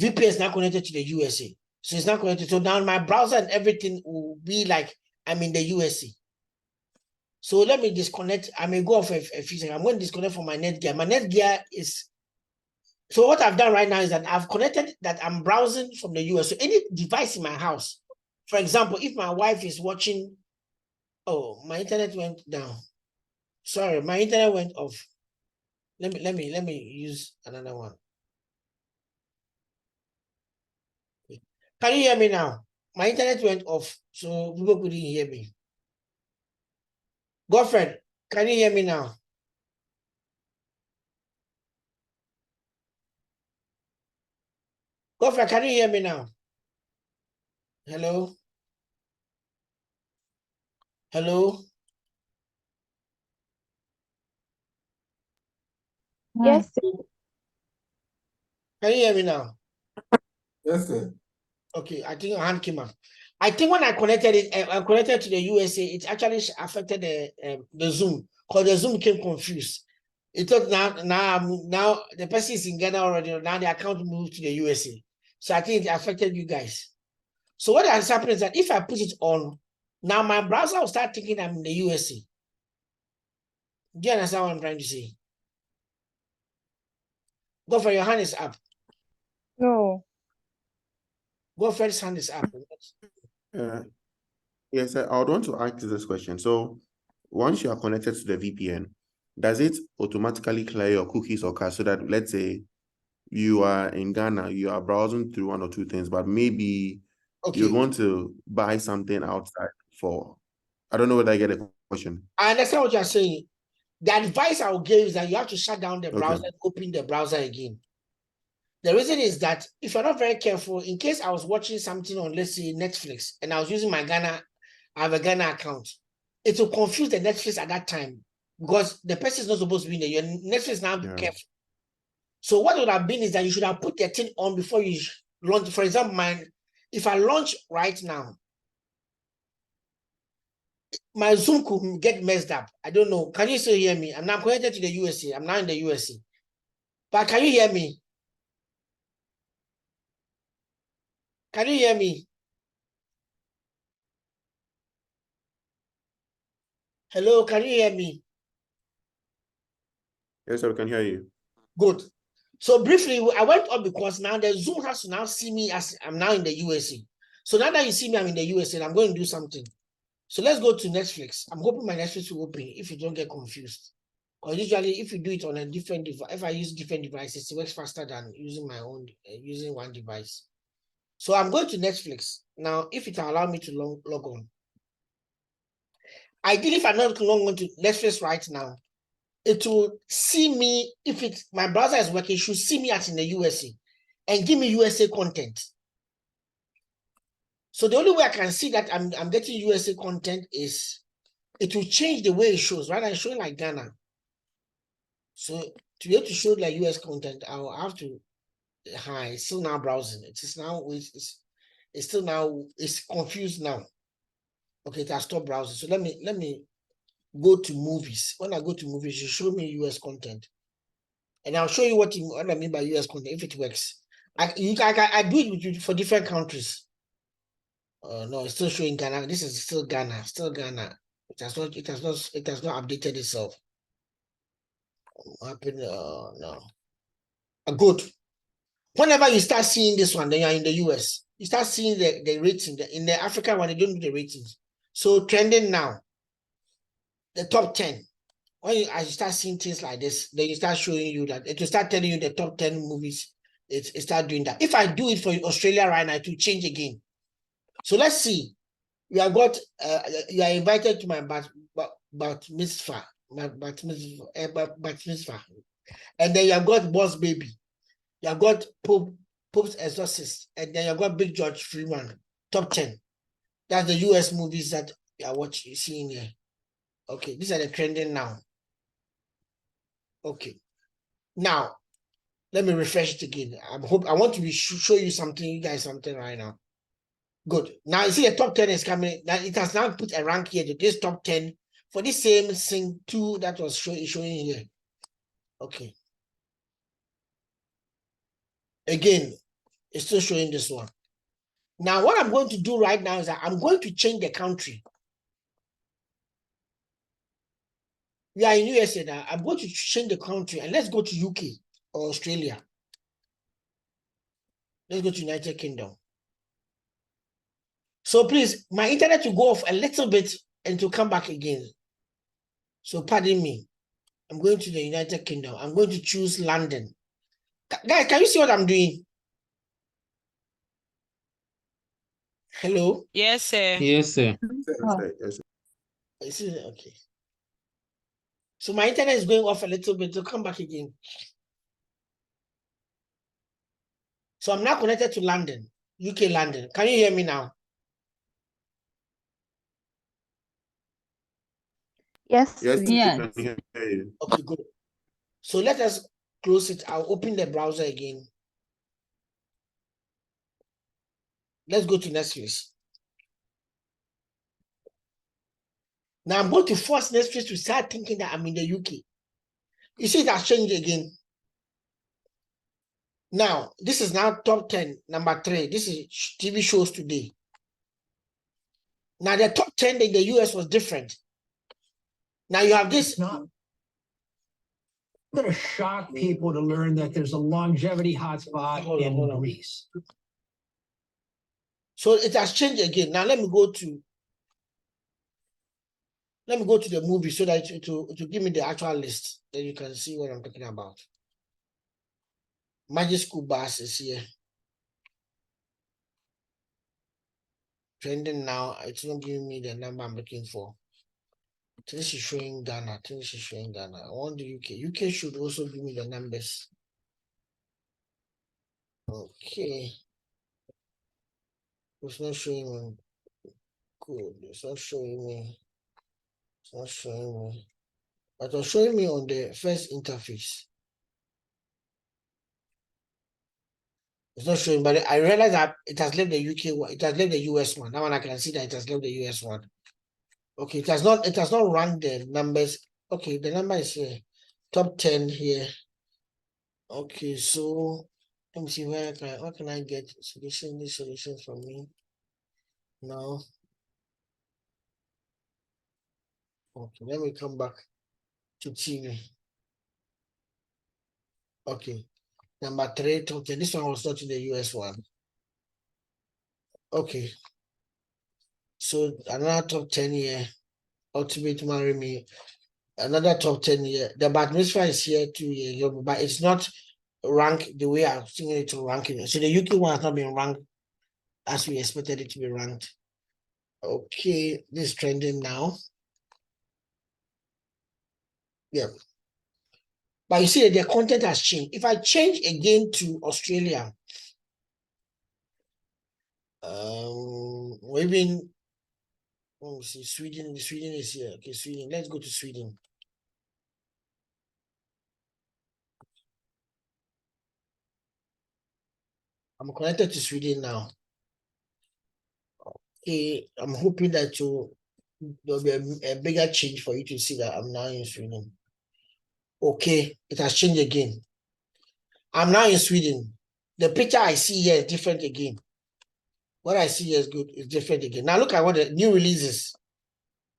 VPN, is not connected to the USA. So it's not connected. So now my browser and everything will be like I'm in the USA. So let me disconnect. I may go off a few seconds. I'm going to disconnect from my Netgear. My Netgear is, so what I've done right now is that I've connected that I'm browsing from the US. So any device in my house, for example, if my wife is watching, oh, my internet went down. Sorry, my internet went off. Let me use another one. Can you hear me now? My internet went off, so people couldn't hear me. Godfred, can you hear me now? Godfred, can you hear me now? Hello? Hello?
Yes, sir.
Can you hear me now?
Yes, sir.
Okay, I think your hand came up. I think when I connected it, I connected to the USA, it actually affected the Zoom, because the Zoom became confused. It thought now the person is in Ghana already. Now the account moved to the USA. So I think it affected you guys. So what has happened is that if I put it on, now my browser will start thinking I'm in the USA. Do you understand what I'm trying to say? Godfrey, your hand is up.
No.
Godfrey's hand is up.
Yes, I would want to ask this question. So once you are connected to the VPN, does it automatically clear your cookies or cache so that, let's say, you are in Ghana, you are browsing through one or two things, but maybe you want to buy something outside for, I don't know whether I get a question.
I understand what you're saying. The advice I will give is that you have to shut down the browser and open the browser again. The reason is that if you're not very careful, in case I was watching something on, let's say, Netflix, and I was using my Ghana, I have a Ghana account, it will confuse the Netflix at that time because the person is not supposed to be in there. Your Netflix now be careful. So what would have been is that you should have put the thing on before you launch. For example, if I launch right now, my Zoom could get messed up. I don't know. Can you still hear me? I'm now connected to the USA. I'm now in the USA. But can you hear me? Can you hear me? Hello, can you hear me?
Yes, sir, we can hear you.
Good. So briefly, I went up because now the Zoom has to now see me as I'm now in the USA. So now that you see me, I'm in the USA, and I'm going to do something. So let's go to Netflix. I'm hoping my Netflix will open if you don't get confused. Because usually, if you do it on a different device, if I use different devices, it works faster than using my own, using one device. So I'm going to Netflix. Now, if it will allow me to log on. Ideally, if I'm not logging on to Netflix right now, it will see me, if my browser is working, it should see me as in the USA and give me USA content. So the only way I can see that I'm getting USA content is it will change the way it shows. Right now it's showing like Ghana. So to be able to show like US content, I'll have to it's still now browsing. It's still now, it's confused now. Okay, it has stopped browsing. So let me go to movies. When I go to movies, you show me US content. And I'll show you what I mean by US content, if it works. I do it with you for different countries. No, it's still showing Ghana. This is still Ghana. Still Ghana. It has not updated itself. What happened? No. Good. Whenever you start seeing this one, then you're in the US. You start seeing the rating. In the African one, they don't do the ratings. So trending now, the top 10. When you start seeing things like this, then you start showing you that it will start telling you the top 10 movies. It start doing that. If I do it for Australia right now, it will change again. So let's see. You are invited to my bat mitzvah, and then you have got Boss Baby. You have got Pope's Exorcist, and then you have got Big George Freeman, top 10. That's the US movies that you are seeing here. Okay, these are the trending now. Okay, now let me refresh it again. I want to show you something, you guys, something right now. Good. Now you see the top 10 is coming. Now it has now put a rank here to this top 10 for this same thing 2 that was showing here. Okay. Again, it's still showing this one. Now what I'm going to do right now is that I'm going to change the country. We are in USA now. I'm going to change the country and let's go to UK or Australia. Let's go to United Kingdom. So please, my internet will go off a little bit and to come back again. So pardon me. I'm going to the United Kingdom. I'm going to choose London. Guys, can you see what I'm doing? Hello?
Yes, sir.
Yes, sir.
Yes,
Okay. So my internet is going off a little bit to come back again. So I'm now connected to London, UK London. Can you hear me now?
Yes,
Yes,
please.
we
Yes.
can hear you.
Okay, good. So let us close it. I'll open the browser again. Let's go to Netflix. Now I'm going to force Netflix to start thinking that I'm in the UK. You see, it has changed again. Now, this is now top 10, number 3. This is TV shows today. Now, the top 10 in the US was different. Now you have this.
It's not going to shock people to learn that there's a longevity hotspot in Greece.
So it has changed again. Now let me go to the movie so that it will give me the actual list. Then you can see what I'm talking about. Magic School Bus is here. Trending now. It's not giving me the number I'm looking for. This is showing Ghana. This is showing Ghana. I want the UK. UK should also give me the numbers. Okay. It's not showing me. Good. It's not showing me. It's not showing me. But it's showing me on the first interface. It's not showing, but I realize that it has left the UK one. It has left the US one. Now I can see that it has left the US one. Okay, it has not run the numbers. Okay, the number is here. Top 10 here. Okay, so let me see what can I get solutions from me? No. Okay, let me come back to TV. Okay. Number 3, top 10. This one was not in the US one. Okay. So another top 10 here. Ultimate Marry Me. Another top 10 here. The Bat Mitzvah is here too, yeah, but it's not ranked the way I've seen it to ranking. So the UK one has not been ranked as we expected it to be ranked. Okay, this is trending now. Yeah. But you see, the content has changed. If I change again to Australia, or even, let me see, Sweden is here. Okay, Sweden. Let's go to Sweden. I'm connected to Sweden now. Okay, I'm hoping that there'll be a bigger change for you to see that I'm now in Sweden. Okay, it has changed again. I'm now in Sweden. The picture I see here is different again. What I see here is good. It's different again. Now look at what the new releases.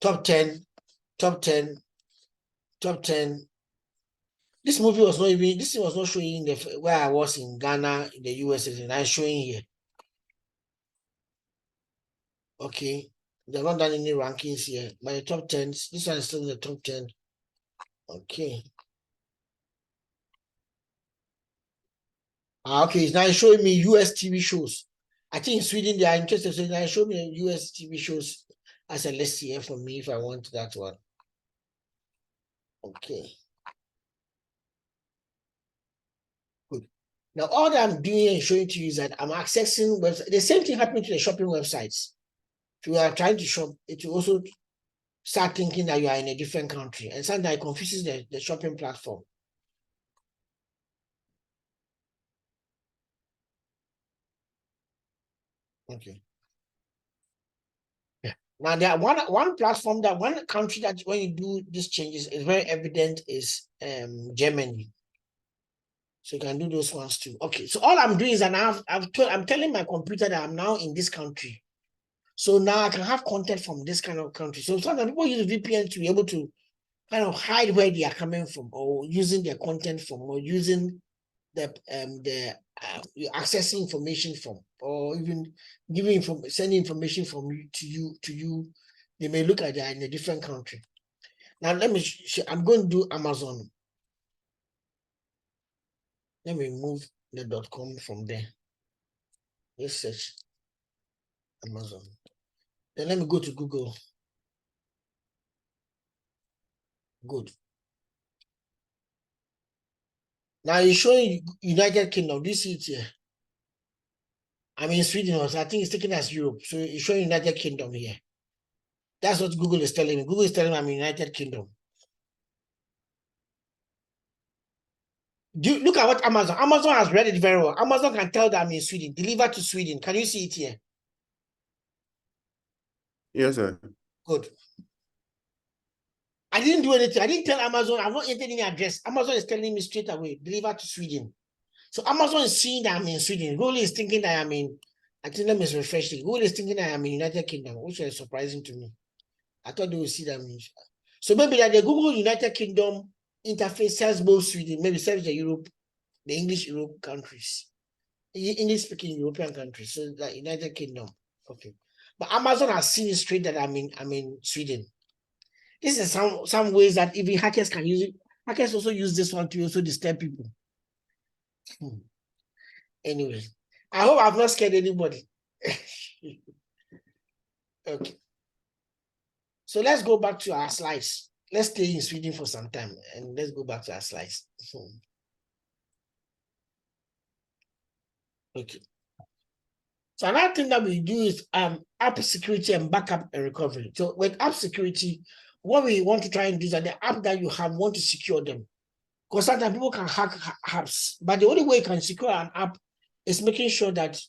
Top 10, top 10, top 10. This movie was not even, this was not showing where I was in Ghana, in the US, and I'm showing here. Okay. They've not done any rankings here. But the top 10, this one is still in the top 10. Okay. Okay, it's now showing me US TV shows. I think in Sweden they are interested, so now show me US TV shows as a list here for me if I want that one. Okay. Good. Now all that I'm doing and showing to you is that I'm accessing websites. The same thing happening to the shopping websites. If you are trying to shop, it will also start thinking that you are in a different country, and sometimes it confuses the shopping platform. Okay. Yeah. Now there are one platform that one country that when you do these changes is very evident is Germany. So you can do those ones too. Okay. So all I'm doing is that I'm telling my computer that I'm now in this country. So now I can have content from this kind of country. So sometimes people use VPN to be able to kind of hide where they are coming from, or using their content from, or using accessing information from, or even sending information from you to you. They may look at that in a different country. Now let me I'm going to do Amazon. Let me move the .com from there. Let's search Amazon. Then let me go to Google. Good. Now it's showing United Kingdom. Do you see it here? I mean Sweden also. I think it's taken as Europe. So it's showing United Kingdom here. That's what Google is telling me. Google is telling me I'm in United Kingdom. Look at what Amazon has read it very well. Amazon can tell that I'm in Sweden. Deliver to Sweden. Can you see it here?
Yes, sir.
Good. I didn't do anything. I didn't tell Amazon. I've not entered any address. Amazon is telling me straight away, deliver to Sweden. So Amazon is seeing that I'm in Sweden. Google is thinking that I'm in, I think let me refresh it. Google is thinking that I'm in United Kingdom, which is surprising to me. I thought they would see that. So maybe that the Google United Kingdom interface serves both Sweden, maybe serves the Europe, the English Europe countries, English-speaking European countries. So the United Kingdom. Okay. But Amazon has seen it straight that I'm in Sweden. This is some ways that even hackers can use it. Hackers also use this one to also disturb people. Anyway, I hope I've not scared anybody. Okay. So let's go back to our slides. Let's stay in Sweden for some time and let's go back to our slides. Okay. So another thing that we do is app security and backup and recovery. So with app security, what we want to try and do is that the app that you have, want to secure them. Because sometimes people can hack apps, but the only way you can secure an app is making sure that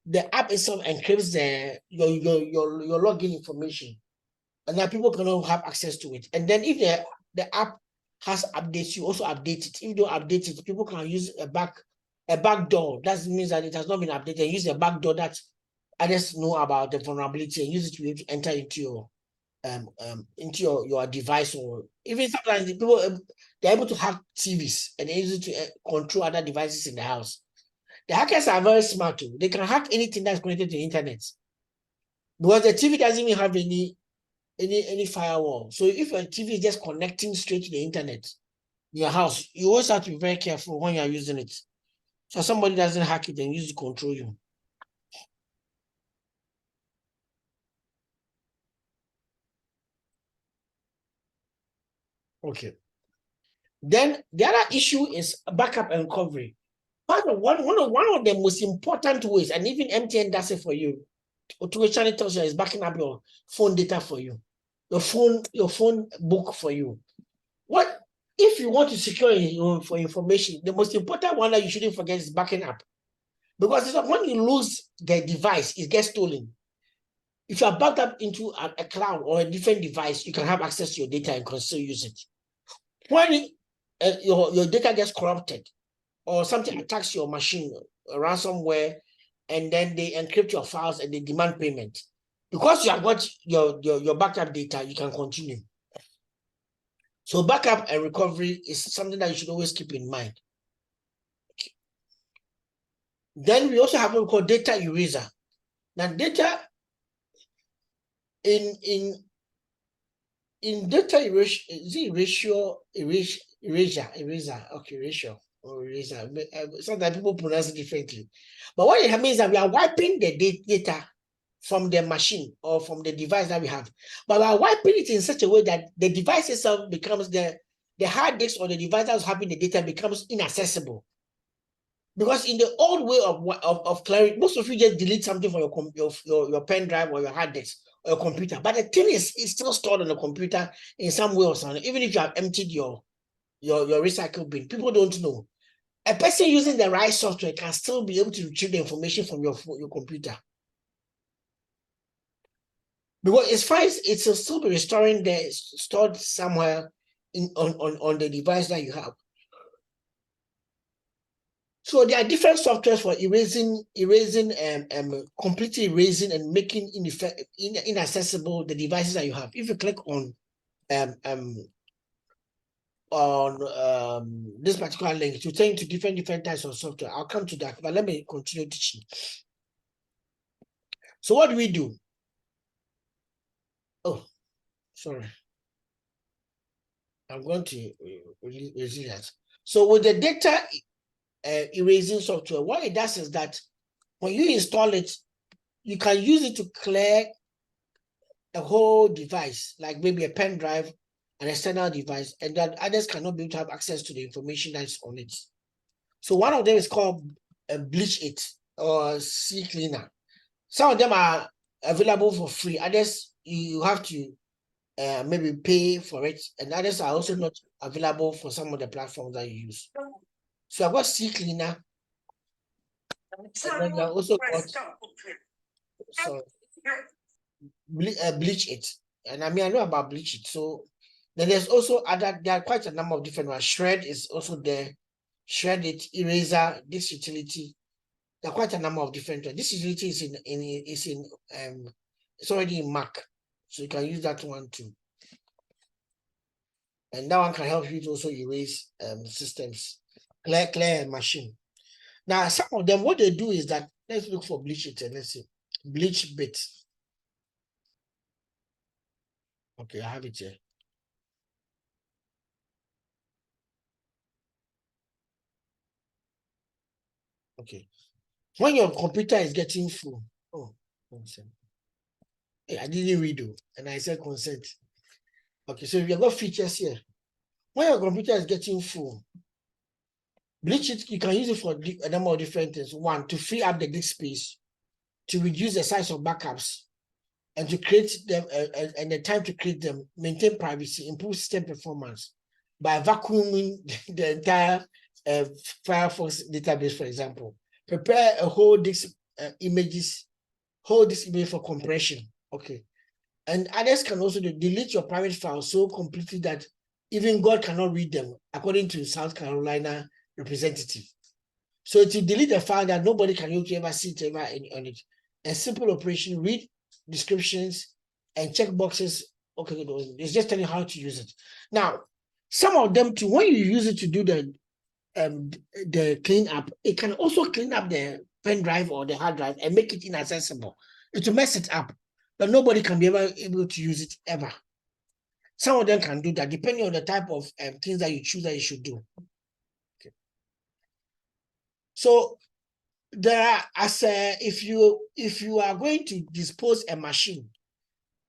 the app itself encrypts your login information, and that people cannot have access to it. And then if the app has updates, you also update it. If you don't update it, people can use a backdoor. That means that it has not been updated. Use a backdoor that others know about the vulnerability and use it to be able to enter into your device, or even sometimes people they're able to hack TVs and they use it to control other devices in the house. The hackers are very smart too. They can hack anything that's connected to the internet, because the TV doesn't even have any firewall. So if your TV is just connecting straight to the internet in your house, you always have to be very careful when you are using it, so somebody doesn't hack it and use it to control you. Okay. Then the other issue is backup and recovery. One of the most important ways, and even MTN does it for you, Channel tells you is backing up your phone data for you, your phone book for you. What if you want to secure for information? The most important one that you shouldn't forget is backing up, because when you lose the device, it gets stolen. If you are backed up into a cloud or a different device, you can have access to your data and can still use it. When your data gets corrupted or something attacks your machine, ransomware, and then they encrypt your files and they demand payment, because you have got your backup data, you can continue. So backup and recovery is something that you should always keep in mind. Okay. Then we also have what we call data eraser. Now data in data erasure, okay, erasure or eraser. Sometimes people pronounce it differently. But what it means is that we are wiping the data from the machine or from the device that we have. But we are wiping it in such a way that the device itself becomes the hard disk or the device that was having the data becomes inaccessible. Because in the old way of clearing, most of you just delete something from your pen drive or your hard disk or your computer. But the thing is, it's still stored on the computer in some way or something. Even if you have emptied your recycle bin, people don't know. A person using the right software can still be able to retrieve the information from your computer. Because it's fine, it will still be restoring stored somewhere on the device that you have. So there are different softwares for completely erasing and making inaccessible the devices that you have. If you click on this particular link to take to different types of software, I'll come to that, but let me continue teaching. So what do we do? Oh, sorry. I'm going to erase that. So with the data erasing software, what it does is that when you install it, you can use it to clear a whole device, like maybe a pen drive, an external device, and that others cannot be able to have access to the information that's on it. So one of them is called Bleach It or CCleaner. Some of them are available for free. Others you have to maybe pay for it, and others are also not available for some of the platforms that you use. So I've got CCleaner, and then I also got Bleach It, and I mean I know about Bleach It. So then there's also other. There are quite a number of different ones. Shred is also there. Shred It, Eraser, this utility. There are quite a number of different ones. This utility is it's already in Mac, so you can use that one too. And that one can help you to also erase systems, clear machine. Now, some of them, what they do is that, let's look for Bleach It and let's see. Bleach Bit. Okay, I have it here. Okay. When your computer is getting full, oh, consent. Hey, I didn't read it, and I said consent. Okay, so you've got features here. When your computer is getting full, Bleach It, you can use it for a number of different things. One, to free up the disk space, to reduce the size of backups, and to create them, and the time to create them, maintain privacy, improve system performance by vacuuming the entire Firefox database, for example. Prepare a whole disk image for compression. Okay. And others can also delete your private files so completely that even God cannot read them, according to South Carolina representative. So it will delete the file that nobody can ever see it ever on it. A simple operation, read descriptions and check boxes. Okay, it's just telling you how to use it. Now, some of them too, when you use it to do the cleanup, it can also clean up the pen drive or the hard drive and make it inaccessible. It will mess it up, but nobody can be able to use it ever. Some of them can do that, depending on the type of things that you choose that you should do. Okay. So there are, if you are going to dispose a machine,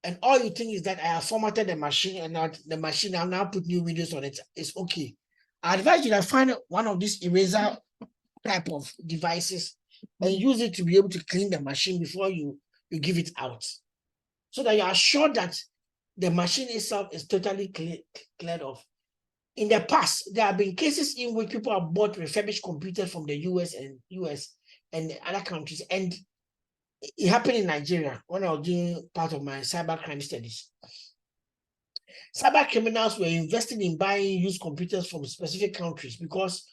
and all you think is that I have formatted the machine and not the machine, I'll now put new Windows on it, it's okay. I advise you to find one of these eraser type of devices and use it to be able to clean the machine before you give it out, so that you are sure that the machine itself is totally cleared off. In the past, there have been cases in which people have bought refurbished computers from the US and other countries, and it happened in Nigeria when I was doing part of my cybercrime studies. Cyber criminals were invested in buying used computers from specific countries because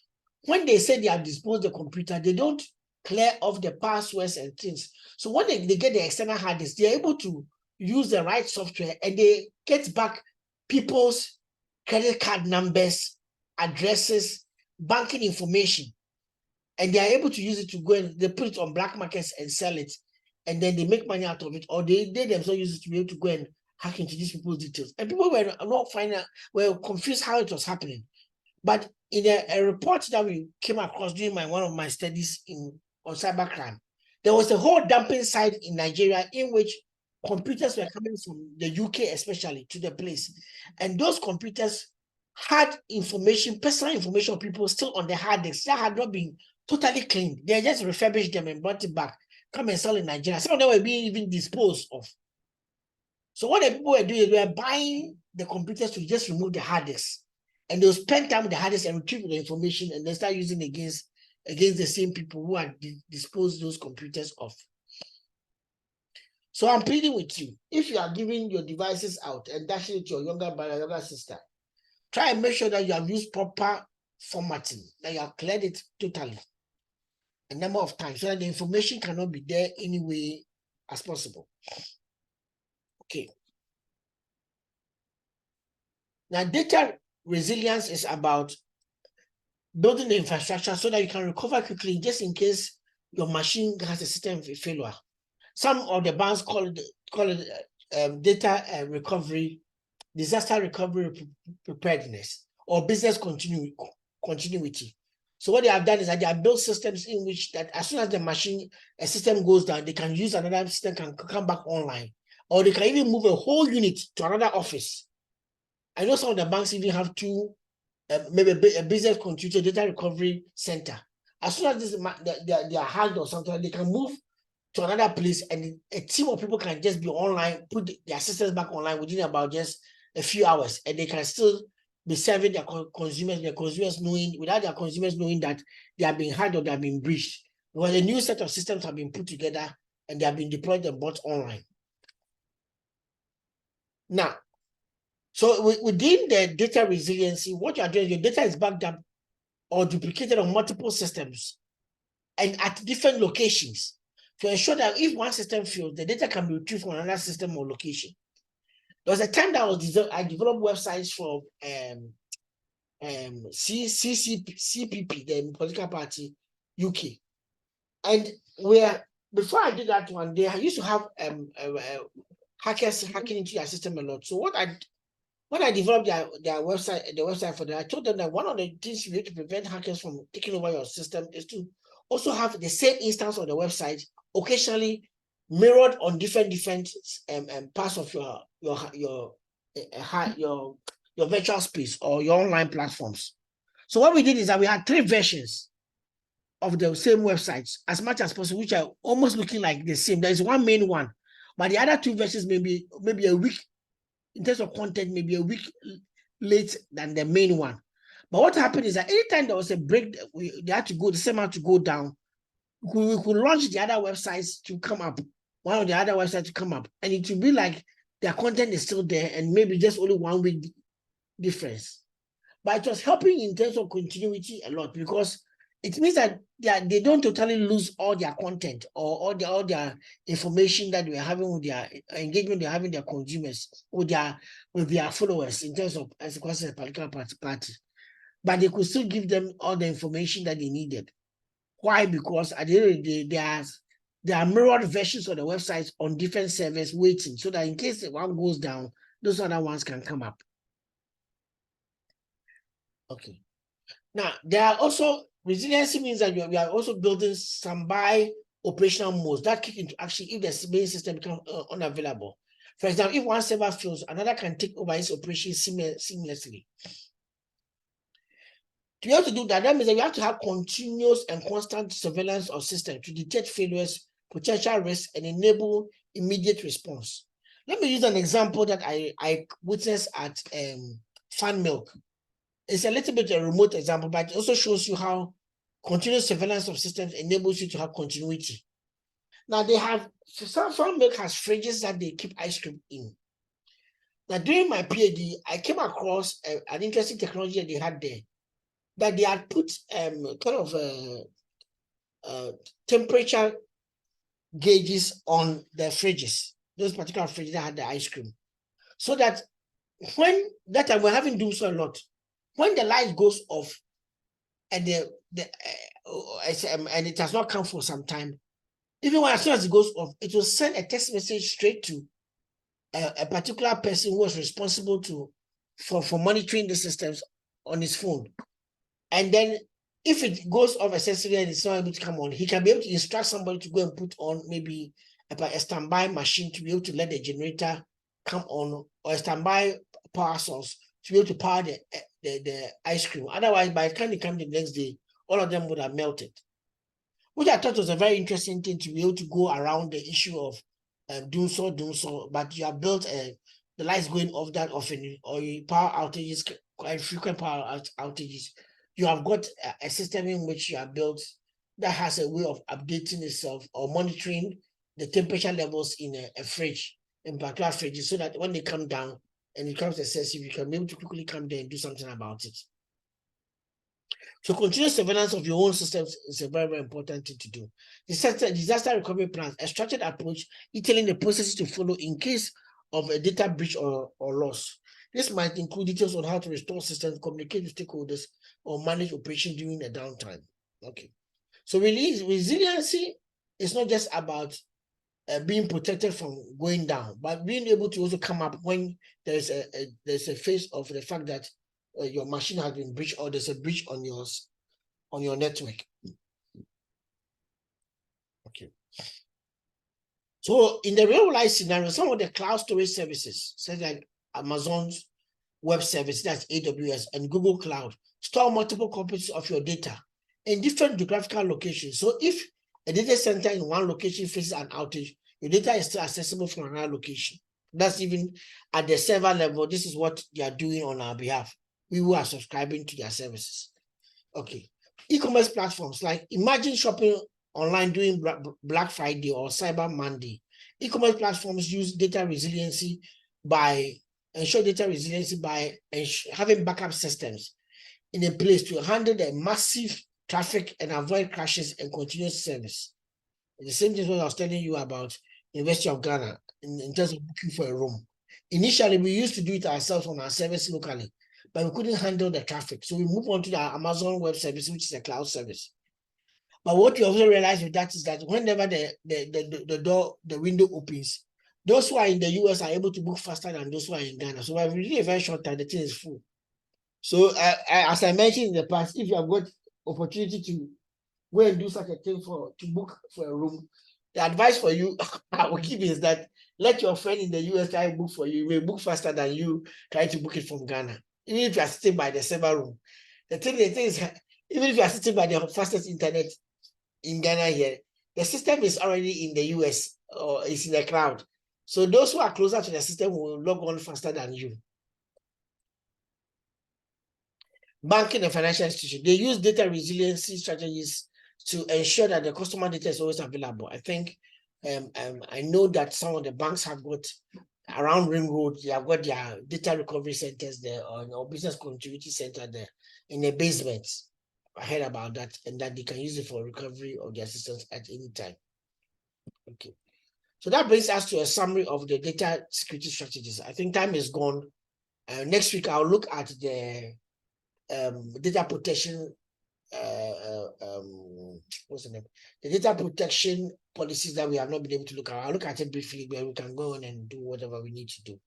when they say they have disposed the computer, they don't clear off the passwords and things. So when they get the external hard disk, they're able to use the right software and they get back people's credit card numbers, addresses, banking information, and they are able to use it to go and they put it on black markets and sell it, and then they make money out of it, or they themselves use it to be able to go and hack into these people's details. And people were confused how it was happening. But in a report that we came across during one of my studies on cybercrime, there was a whole dumping site in Nigeria in which computers were coming from the UK especially to the place. And those computers had information, personal information of people still on the hard disk that had not been totally cleaned. They just refurbished them and brought it back, come and sell in Nigeria. Some of them were being even disposed of. So what the people were doing is they were buying the computers to just remove the hard disk. And they'll spend time with the hard disk and retrieve the information and then start using against the same people who had disposed those computers of. So I'm pleading with you, if you are giving your devices out and dashing it to your younger brother, younger sister, try and make sure that you have used proper formatting, that you have cleared it totally a number of times so that the information cannot be there any way as possible. Okay. Now, data resilience is about building the infrastructure so that you can recover quickly just in case your machine has a system failure. Some of the banks call it data recovery, disaster recovery preparedness, or business continuity. So what they have done is that they have built systems in which that as soon as a system goes down, they can use another system, can come back online, or they can even move a whole unit to another office. I know some of the banks even have two, maybe a business continuity data recovery center. As soon as they are hacked or something, they can move to another place, and a team of people can just be online, put their systems back online within about just a few hours, and they can still be serving their consumers knowing, without their consumers knowing that they are being hacked or they are being breached. Because a new set of systems have been put together and they have been deployed and bought online. Now, so within the data resiliency, what you are doing, your data is backed up or duplicated on multiple systems and at different locations to ensure that if one system fails, the data can be retrieved from another system or location. There was a time that I developed websites for CPP, the political party, UK. And before I did that one, they used to have hackers hacking into their system a lot. So when I developed their website for them, I told them that one of the things you need to prevent hackers from taking over your system is to also have the same instance on the website, occasionally mirrored on different parts of your virtual space or your online platforms. So what we did is that we had 3 versions of the same websites as much as possible, which are almost looking like the same. There is one main one, but the other 2 versions maybe a week in terms of content, maybe a week late than the main one. But what happened is that anytime there was a break, the same had to go down. We could launch the other websites to come up, one of the other websites to come up, and it would be like their content is still there and maybe just only 1 week difference. But it was helping in terms of continuity a lot, because it means that they don't totally lose all their content or all their information that they are having with their engagement, they're having their consumers with their followers in terms of as a particular party. But they could still give them all the information that they needed. Why? Because at the end of the day, there are mirrored versions of the websites on different servers waiting, so that in case one goes down, those other ones can come up. Okay. Now, there are also resiliency means that we are also building standby operational modes that kick into action if the main system becomes unavailable. For example, if one server fails, another can take over its operation seamlessly. To be able to do that, that means that you have to have continuous and constant surveillance of systems to detect failures, potential risks, and enable immediate response. Let me use an example that I witnessed at Fan Milk. It's a little bit a remote example, but it also shows you how continuous surveillance of systems enables you to have continuity. Now Fan Milk has fridges that they keep ice cream in. Now during my PhD, I came across an interesting technology that they had there, that they had put temperature gauges on the fridges, those particular fridges that had the ice cream, so that when that time we're having do so a lot, when the light goes off and and it has not come for some time, even when as soon as it goes off, it will send a text message straight to a particular person who was responsible for monitoring the systems on his phone. And then if it goes off excessively and it's not able to come on, he can be able to instruct somebody to go and put on maybe a standby machine to be able to let the generator come on, or a standby power source to be able to power the ice cream. Otherwise, by the time it comes the next day, all of them would have melted. Which I thought was a very interesting thing, to be able to go around the issue of doing so, but you have built the lights going off that often, or power outages, quite frequent power outages. You have got a system in which you have built that has a way of updating itself or monitoring the temperature levels in a fridge, in particular fridges, so that when they come down and it becomes excessive, you can be able to quickly come there and do something about it. So continuous surveillance of your own systems is a very, very important thing to do. Disaster recovery plans, a structured approach detailing the processes to follow in case of a data breach or loss. This might include details on how to restore systems, communicate with stakeholders, or manage operation during a downtime. Okay. So resiliency is not just about being protected from going down, but being able to also come up when there's a phase of the fact that your machine has been breached, or there's a breach on your network. Okay. So in the real life scenario, some of the cloud storage services, such like Amazon's Web Service, that's AWS, and Google Cloud, store multiple copies of your data in different geographical locations. So if a data center in one location faces an outage, your data is still accessible from another location. That's even at the server level. This is what they are doing on our behalf. We who are subscribing to their services. Okay. E-commerce platforms, like imagine shopping online during Black Friday or Cyber Monday. E-commerce platforms use data resiliency by having backup systems in a place to handle the massive traffic and avoid crashes and continuous service. The same thing what I was telling you about University of Ghana in terms of booking for a room. Initially, we used to do it ourselves on our service locally, but we couldn't handle the traffic. So we moved on to the Amazon Web Service, which is a cloud service. But what we also realized with that is that whenever the window opens, those who are in the US are able to book faster than those who are in Ghana. So within a very short time, the thing is full. So as I mentioned in the past, if you have got opportunity to go and do such a thing to book for a room, the advice for you I will give is that let your friend in the US try to book for you. You may book faster than you try to book it from Ghana. Even if you are sitting by the server room. The thing is, even if you are sitting by the fastest internet in Ghana here, the system is already in the US or it's in the cloud. So those who are closer to the system will log on faster than you. Banking and financial institutions, they use data resiliency strategies to ensure that the customer data is always available. I think I know that some of the banks have got around Ring Road, they have got their data recovery centers there or business continuity center there in the basement. I heard about that, and that they can use it for recovery of their systems at any time. Okay. So that brings us to a summary of the data security strategies. I think time is gone. Next week, I'll look at the data protection, what's the name? The data protection policies that we have not been able to look at. I'll look at it briefly, where we can go on and do whatever we need to do.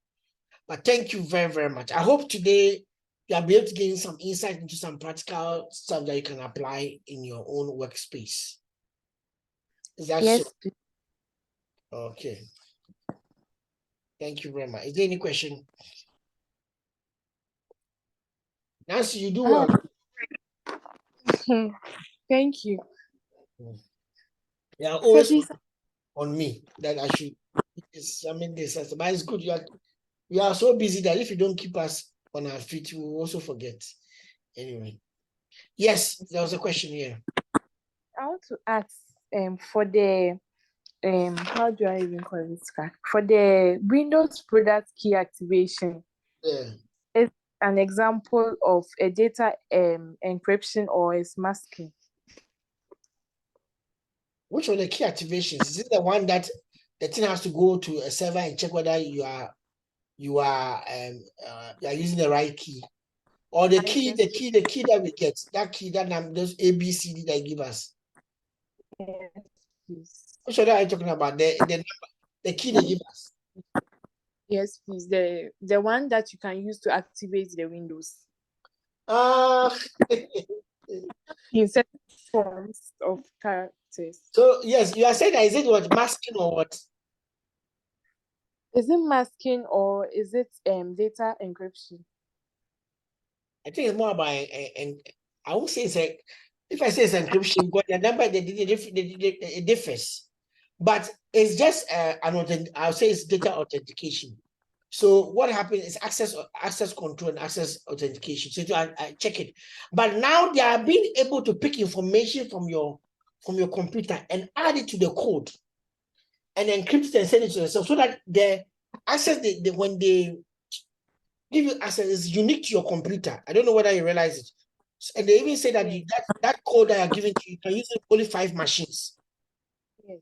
But thank you very, very much. I hope today you'll be able to gain some insight into some practical stuff that you can apply in your own workspace. Is that
yes.
so? Okay. Thank you very much. Is there any question? Nancy, you do well.
Thank you.
Yeah, always on me that I should examine this. But it's good. You are so busy that if you don't keep us on our feet, we will also forget. Anyway. Yes, there was a question here.
I want to ask for the how do I even call it? For the Windows product key activation.
Yeah.
It's an example of a data encryption or is masking.
Which one the key activations? Is it the one that the thing has to go to a server and check whether you are using the right key, or the key that we get, that key that those ABCD that give us?
Yes,
which one are you talking about? The key they give us?
Yes, please. The one that you can use to activate the Windows. In certain forms of characters.
So yes, you are saying that is it what masking or what?
Is it masking or is it data encryption?
I think it's more about and I won't say it's if I say it's encryption, but the number it differs. But it's just I'll say it's data authentication. So what happens is access control and access authentication. So I check it. But now they are being able to pick information from your computer and add it to the code and encrypt it and send it to yourself so that the access when they give you access is unique to your computer. I don't know whether you realize it. And they even say that that code that are given to you can use it only 5 machines.
Yes.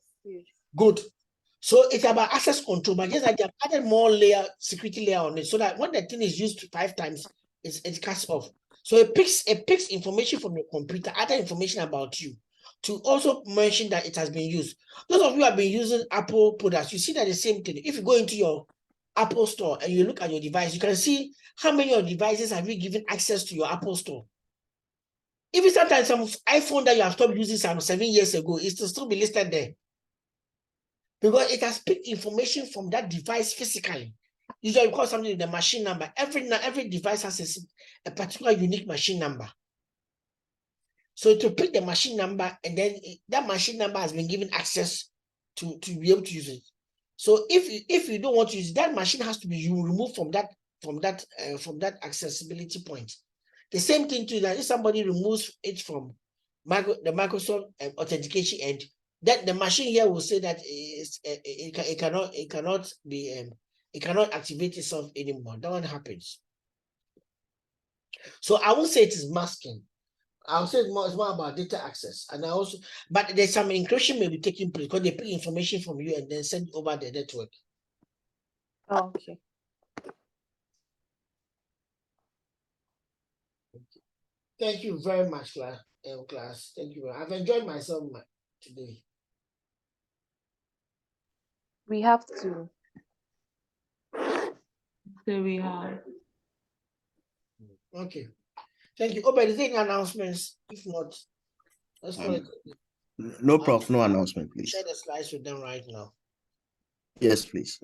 Good. So it's about access control, but just like they have added more security layer on it, so that when the thing is used 5 times, it cuts off. So it picks information from your computer, other information about you, to also mention that it has been used. Those of you who have been using Apple products, you see that the same thing. If you go into your Apple store and you look at your device, you can see how many of your devices have you given access to your Apple store. Even sometimes some iPhone that you have stopped using some 7 years ago, it will still be listed there. Because it has picked information from that device physically. Usually we call something the machine number. Every device has a particular unique machine number. So to pick the machine number, and then that machine number has been given access to be able to use it. So if you don't want to use it, that machine has to be removed from that accessibility point. The same thing too, that if somebody removes it from the Microsoft authentication end, that the machine here will say that it cannot activate itself anymore. That one happens. So I won't say it is masking. I would say it's more about data access. And but there's some encryption may be taking place because they pick information from you and then send it over the network.
Oh, okay.
Thank you very much, class. Thank you. I've enjoyed myself today.
We have to.
So we have.
Okay. Thank you. Oh, but is there any announcements? If not, let's call it.
No, Prof, no announcement, please.
Share the slides with them right now.
Yes, please.